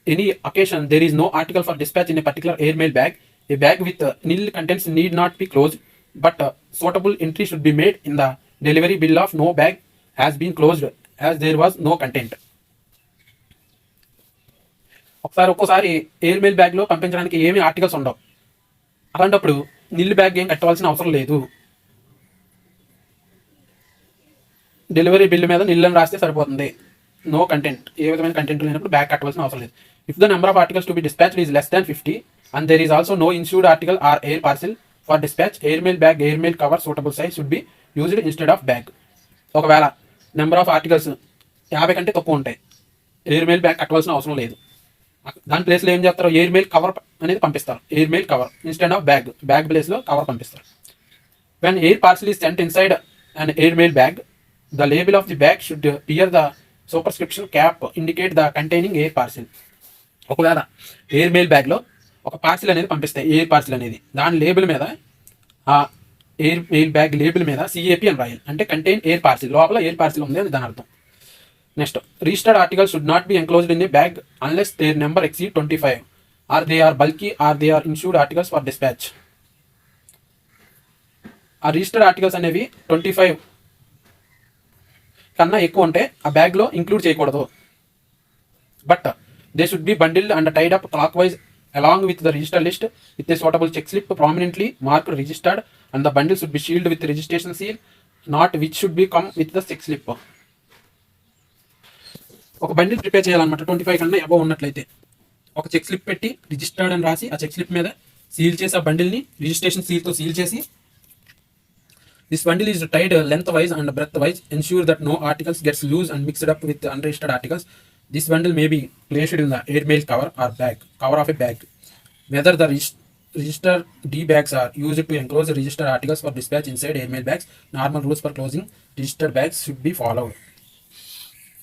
any occasion there is no article for dispatch in a particular air mail bag, a bag with nil contents need not be closed, but suitable entry should be made in the delivery bill of no bag has been closed as there was no content. ఒక్కోసారి air mail బ్యాగ్లో పంపించడానికి ఏమీ articles ఉండవు, అలాంటప్పుడు నిల్ bag ఏం కట్టవలసిన అవసరం లేదు. డెలివరీ బిల్ మీద నిల్ అని రాస్తే సరిపోతుంది. నో కంటెంట్, ఏ విధమైన కంటెంట్ లేనప్పుడు బ్యాగ్ కట్టవలసిన అవసరం లేదు. If the number of articles to B dispatched is less than 50 and there is also no insured article or air parcel for dispatch, air mail bag, air mail cover suitable size should be used instead of bag. ఒకవేళ number of articles 50 కంటే తక్కువ ఉంటాయి, air mail bag కట్టవలసిన అవసరం లేదు. దాని ప్లేస్లో ఏం చేస్తారు, ఎయిర్ మెయిల్ కవర్ అనేది పంపిస్తారు. Air mail cover instead of bag, bag ప్లేస్లో కవర్ పంపిస్తారు. When air parcel is sent inside and air mail bag, the label of the bag should bear the superscription CAP indicate the containing air parcel. ఒకవేళ air mail బ్యాగ్లో ఒక parcel అనేది పంపిస్తాయి, air parcel అనేది, దాని label మీద ఆ air mail bag label మీద CAP అని రాయాలి, అంటే కంటైన్ ఎయిర్ పార్సిల్, లోపల ఎయిర్ పార్సిల్ ఉంది అని దాని అర్థం. Next, registered articles should not be enclosed in a bag unless their number exceed 25 or they are bulky or they are insured articles for dispatch. ఆ registered articles అనేవి 25 కన్నా ఎక్కువ ఉంటే ఆ బ్యాగ్లో ఇంక్లూడ్ చేయకూడదు. But they should be bundled and tied up clock wise along with the register list with a suitable check slip prominently marked registered, and the bundle should be sealed with the registration seal, not which should be come with the check slip. ఒక bundle prepare చేయాలన్నమాట 25 కన్నా above ఉన్నట్లయితే ఒక check slip పెట్టి registered అని రాసి ఆ check slip మీద సీల్ చేసి ఆ బండిల్ని రిజిస్ట్రేషన్ సీల్తో సీల్ చేసి, this bundle is tied lengthwise and breadthwise, ensure that no articles gets loose and mixed up with unregistered articles. This bundle may be placed in the airmail cover or bag, cover of a bag. Whether the register D bags are used to enclose the registered articles for dispatch inside airmail bags, normal rules for closing registered bags should be followed.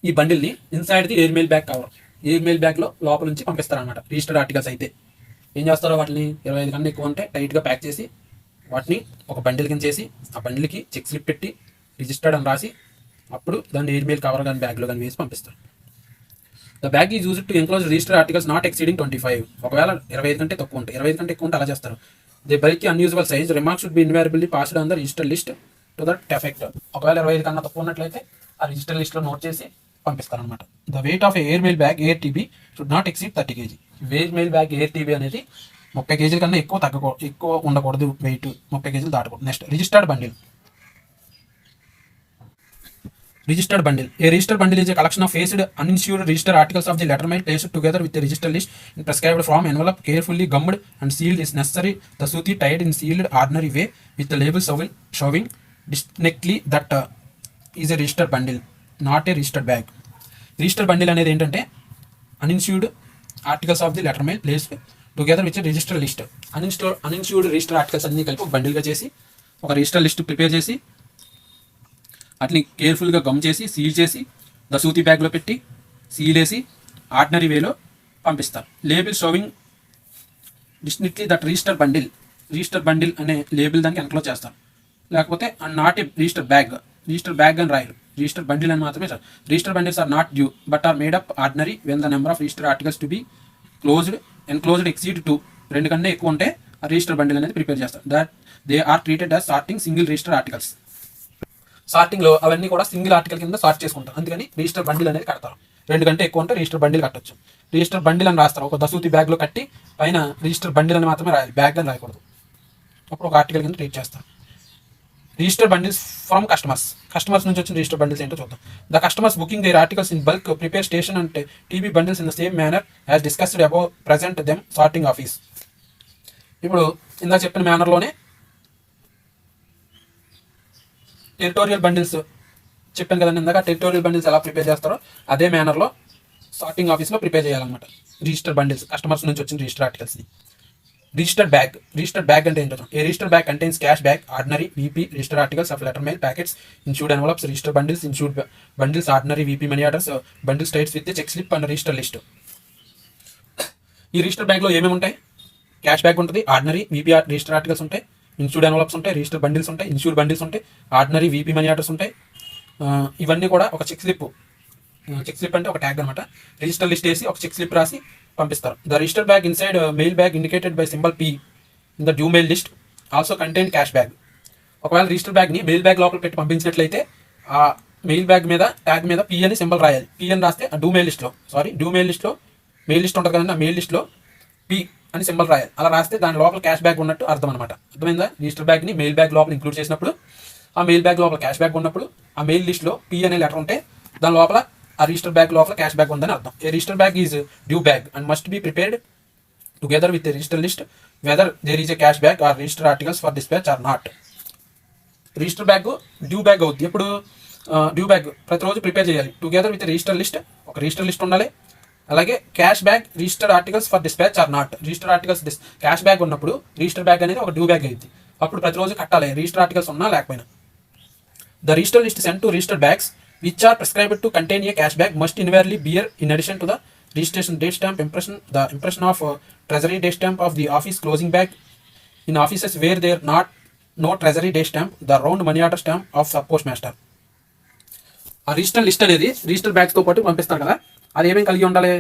ఈ బండిల్ని inside the airmail bag cover, airmail బ్యాగ్లో లోపల నుంచి పంపిస్తారనమాట. Registered articles అయితే ఏం చేస్తారో వాటిని 25 కన్నా ఎక్కువ ఉంటే టైట్గా ప్యాక్ చేసి వాటిని ఒక బండిల్ కింద చేసి ఆ బండిల్కి చెక్ స్లిప్ పెట్టి రిజిస్టర్డ్ అని రాసి అప్పుడు దాన్ని ఎయిర్మెయిల్ కవర్ కానీ బ్యాగ్లో కానీ వేసి పంపిస్తారు. The bag is used to enclose register articles not exceeding 25. ఒకవేళ 25 కంటే తక్కువ ఉంటాయి, 25 కంటే ఎక్కువ ఉంటే అలా చేస్తారు. The bulky unusual size remarks should be invariably passed on the register list to that effect. ఒకవేళ 25 కన్నా తక్కువ ఉన్నట్లయితే ఆ రిజిస్టర్ లిస్ట్లో నోట్ చేసి పంపిస్తారనమాట. The weight of air mail bag air TB should not exceed 30 kg. Air mail bag air TB అనేది 30 kg కన్నా ఎక్కువ ఉండకూడదు, వెయిట్ 30 kg దాటకూడదు. Next registered bundle. Registered bundle. A registered bundle is a collection of phased, uninsured registered articles of the letter mail placed together with the register list in prescribed form, envelope, carefully gummed and sealed is necessary. The suti tied in sealed ordinary way with the label showing distinctly that is a registered bundle, not a registered bag. Registered bundle అనేది ఏంటంటే uninsured articles of the letter mail placed together with a register list. Uninsured register articles అన్ని కలిపి ఒక బండిల్గా చేసి ఒక register list prepare చేసి వాటిని కేర్ఫుల్గా గమ్ చేసి సీల్ చేసి దసూతి బ్యాగ్లో పెట్టి సీల్ వేసి ఆర్డినరీ వేలో పంపిస్తారు. Label showing distinctly that register bundle అనే లేబుల్ దానికి ఎన్క్లోజ్ చేస్తారు. లేకపోతే నాట్ ఏ రిజిస్టర్ బ్యాగ్ అని రాయరు, రిజిస్టర్ బండిల్ అని మాత్రమే sir. Register bundles are not due but are made up ordinary when the number of register articles to be enclosed exceed 2. 2 కన్నా ఎక్కువ ఉంటే ఆ రిజిస్టర్ బండిల్ అనేది ప్రిపేర్ చేస్తారు. That they are treated as sorting single register articles. సార్టింగ్లో అవన్నీ కూడా single article కింద సార్ట్ చేసుకుంటారు, అందుకని రిజిస్టర్ బండిల్ అనేది కడతారు. 2 కంటే ఎక్కువ ఉంటే రిజిస్టర్ బండిల్ కట్టొచ్చు. రిజిస్టర్ బండిల్ అని రాస్తారు, ఒక దసూతి బ్యాగ్లో కట్టి పైన రిజిస్టర్ బండిల్ అని మాత్రమే రాయాలి, బ్యాగ్ అని రాయకూడదు. అప్పుడు ఒక ఆర్టికల్ కింద ట్రీట్ చేస్తారు. రిజిస్టర్ బండిల్స్ ఫ్రమ్ కస్టమర్స్ నుంచి వచ్చిన రిజిస్టర్ బండిల్స్ ఏంటో చూద్దాం. The customers booking their articles in bulk prepare station and TB bundles in the same manner as discussed above present them sorting office. ఇప్పుడు ఇందాక చెప్పిన మేనర్లోనే territorial bundles చెప్పాను కదండి ఇందాక, టెరిటోరియల్ బండిల్స్ ఎలా ప్రిపేర్ చేస్తారో అదే మేనర్లో సార్టింగ్ ఆఫీస్లో ప్రిపేర్ చేయాలన్నమాట. రిజిస్టర్ బండిల్స్ కస్టమర్స్ నుంచి వచ్చిన రిజిస్టర్ ఆర్టికల్స్ని. రిజిస్టర్డ్ బ్యాగ్ అంటే ఏంటో. A register bag contains cash bag, ordinary VP register articles of letter mail packets, insured envelopes, register bundles, insured bundles, ordinary VP money orders, bundle states with check slip and register list. ఈ register బ్యాగ్లో ఏమేమి ఉంటాయి? Cash bag ఉంటుంది, ordinary VP register articles ఉంటాయి, insured envelopes ఉంటాయి, register bundles ఉంటాయి, insured bundles ఉంటాయి, ordinary VP money orders ఉంటాయి. ఇవన్నీ కూడా ఒక చెక్ స్లిప్ అంటే ఒక ట్యాగ్ అనమాట. రిజిస్టర్ లిస్ట్ వేసి ఒక చెక్ స్లిప్ రాసి పంపిస్తారు. The register bag inside mail bag indicated by symbol P in the due mail list also contain cash bag. ఒకవేళ రిజిస్టర్ బ్యాగ్ని మెయిల్ బ్యాగ్ లోపల పెట్టి పంపించినట్లయితే ఆ మెయిల్ బ్యాగ్ మీద ట్యాగ్ మీద P అని సింబల్ రాయాలి. P అని రాస్తే డ్యూ మెయిల్ లిస్ట్లో మెయిల్ లిస్ట్ ఉంటుంది కదండి, ఆ మెయిల్ లిస్ట్లో P అని సింబల్ రాయాలి. అలా రాస్తే దాని లోపల క్యాష్ బ్యాగ్ ఉన్నట్టు అర్థం అనమాట. అర్థమైందా? రిజిస్టర్ బ్యాగ్ని మెయిల్ బ్యాగ్ లోపల ఇంక్లూడ్ చేసినప్పుడు, ఆ మెయిల్ బ్యాగ్ లోపల క్యాష్ బ్యాగ్ ఉన్నప్పుడు, ఆ మెయిల్ లిస్ట్లో P అనే లెటర్ ఉంటే దాని లోపల ఆ రిజిస్టర్ బ్యాగ్ లోపల క్యాష్ బ్యాగ్ ఉందని అర్థం. A register bag is due bag and must be prepared together with register list whether there is a cash bag or register articles for dispatch or not. Register bag due bag అవుద్ది. ఇప్పుడు due bag ప్రతిరోజు prepare చేయాలి. Together with register list, ఒక register list ఉండాలి. అలాగే cash bag register articles for dispatch or not. Register articles cash bag ఉన్నప్పుడు register bag అనేది ఒక డ్యూ బ్యాగ్ అయింది. అప్పుడు ప్రతిరోజు కట్టాలి, రిజిస్టర్ ఆర్టికల్స్ ఉన్నా లేకపోయినా. The register list sent to register bags which are prescribed to contain a cash bag must invariably bear in addition to the registration date stamp impression of treasury date stamp of the office closing bag. In offices where there not no treasury date stamp, the round money order stamp of sub postmaster. ఆ register list అనేది register బ్యాగ్స్తో పాటు పంపిస్తారు కదా, అది ఏమేమి కలిగి ఉండాలి?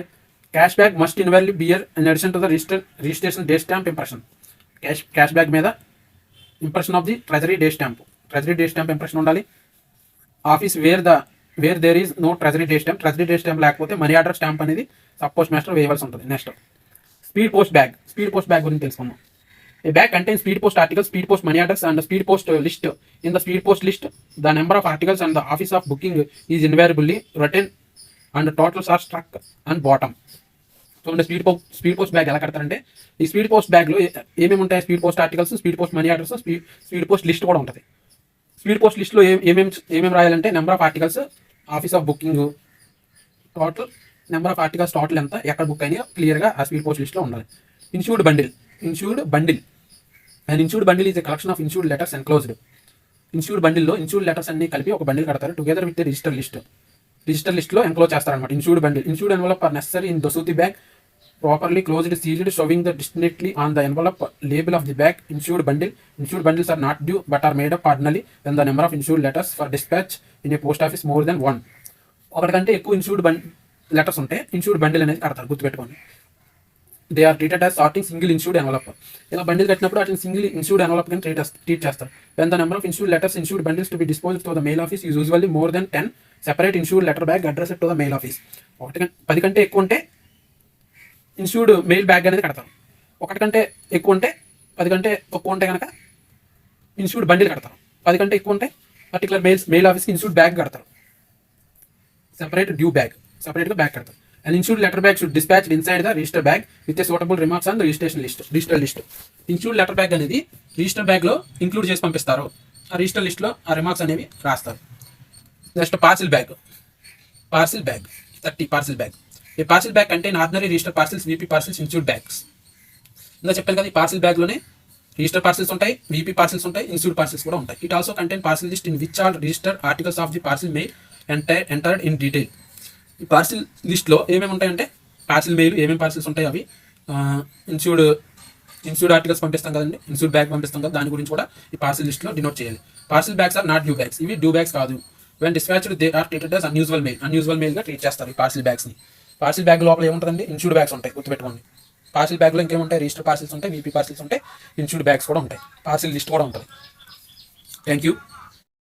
Cash bag must involve bear in addition to the registration date stamp impression. Cash bag మీద impression of the treasury date stamp impression ఉండాలి. Office where there is no treasury date stamp లేకపోతే మనీ ఆర్డర్ స్టాంప్ అనేది sub postmaster వేయవలసి ఉంటుంది. Next speed post bag గురించి తెలుసుకున్నాం. A bag contains speed post articles, speed post money orders and the speed post list. In the speed post list, the number of articles and the office of booking is invariably written and totals are struck on bottom. చూడండి speed post bag ఎలా కడతారంటే, ఈ speed post బ్యాగ్లో ఏమేమి ఉంటాయి? Speed post articles, speed post money orders, speed post list కూడా ఉంటుంది. Speed post లిస్ట్లో ఏమేమి రాయాలంటే number of articles, office of booking, total number of articles total ఎంత, ఎక్కడ బుక్ అయినా క్లియర్గా ఆ స్పీడ్ పోస్ట్ లిస్ట్లో ఉండాలి. Insured bundle and insured bundle is a collection of insured letters enclosed. Insured బండిల్లో ఇన్సూర్డ్ లెటర్స్ అన్ని కలిపి ఒక బండిల్ కడతారు టుగెదర్ విత్ రిజిస్టర్ లిస్ట్లో ఎంక్లోజ్ చేస్తారనమాట. Insured bundle, insured envelope are necessary in దసూతి bag properly closed, sealed, showing the distinctly on the envelope label of the bag. Insured bundles are not due but are made up ordinarily when the number of insured letters for dispatch in a post office more than one. ఒకటి కంటే ఎక్కువ letters ఉంటే insured bundle అనేది కడతారు, గుర్తుపెట్టుకోండి. They are treated as sorting single insured envelope. ఇలా bundle కట్టినప్పుడు అట్లా సింగిల్ ఇన్సూర్డ్ ఎన్వలప్ కింద ట్రీట్ చేస్తారు. When the number of insured letters insured bundles to be disposed to the mail office is usually more than 10 separate insured letter bag address to the mail office. 10 కంటే ఎక్కువ ఉంటే insured mail bag అనేది కడతారు. 1 కంటే ఎక్కువ ఉంటే 10 కంటే తక్కువ ఉంటే కనుక ఇన్సూర్డ్ బండిల్ కడతారు. 10 కంటే ఎక్కువ ఉంటే పర్టికులర్ మెయిల్ ఆఫీస్కి ఇన్సూర్డ్ బ్యాగ్ కడతారు. సెపరేట్ డ్యూ బ్యాగ్, సెపరేట్గా బ్యాగ్ కడతారు. And insured letter bag should dispatched inside the register bag with a suitable remarks on the register list. Insured letter bag అనేది register బ్యాగ్లో ఇంక్లూడ్ చేసి పంపిస్తారు. ఆ register లిస్ట్లో ఆ రిమార్క్స్ అనేవి రాస్తారు. Next parcel bag. 30 parcel bag. ఈ parcel bag contain ordinary register parcels, VP parcels, insured bags. ఇంకా చెప్పాను కదా, ఈ పార్సిల్ బ్యాగ్లోనే రిజిస్టర్ పార్సిల్స్ ఉంటాయి, వీపీ పార్సిల్స్ ఉంటాయి, ఇన్సూర్డ్ పార్సిల్స్ కూడా ఉంటాయి. It also contain parcel list in which all register articles of the parcel mail entered in detail. ఈ parcel లిస్ట్లో ఏమేమి ఉంటాయంటే పార్సిల్ మెయిల్ ఏమేమి పార్సిల్స్ ఉంటాయి అవి, ఇన్సూర్డ్ ఆర్టికల్స్ పంపిస్తాం కదండి, ఇన్సూర్డ్ బ్యాగ్ పంపిస్తాం కదా, దాని గురించి కూడా ఈ పార్సిల్ లిస్ట్లో డినోట్ చేయాలి. Parcel bags are not due bags. ఇవి డ్యూ బ్యాగ్స్ కాదు. When dispatched they are treated as unusual మెయిల్గా ట్రీట్ చేస్తారు ఈ పార్సిల్ బ్యాగ్స్ని. పార్సిల్ బ్యాగ్ లోపల ఏముంటుందండి, ఇన్సూర్డ్ బ్యాగ్స్ ఉంటాయి, గుర్తుపెట్టుకోండి. పార్సిల్ బ్యాగ్లో ఇంకేముంటాయి, రిజిస్టర్ పార్సిల్స్ ఉంటాయి, వీపీ పార్సిల్స్ ఉంటాయి, ఇన్సూర్డ్ బ్యాగ్స్ కూడా ఉంటాయి, పార్సిల్ లిస్ట్ కూడా ఉంటుంది. Thank you.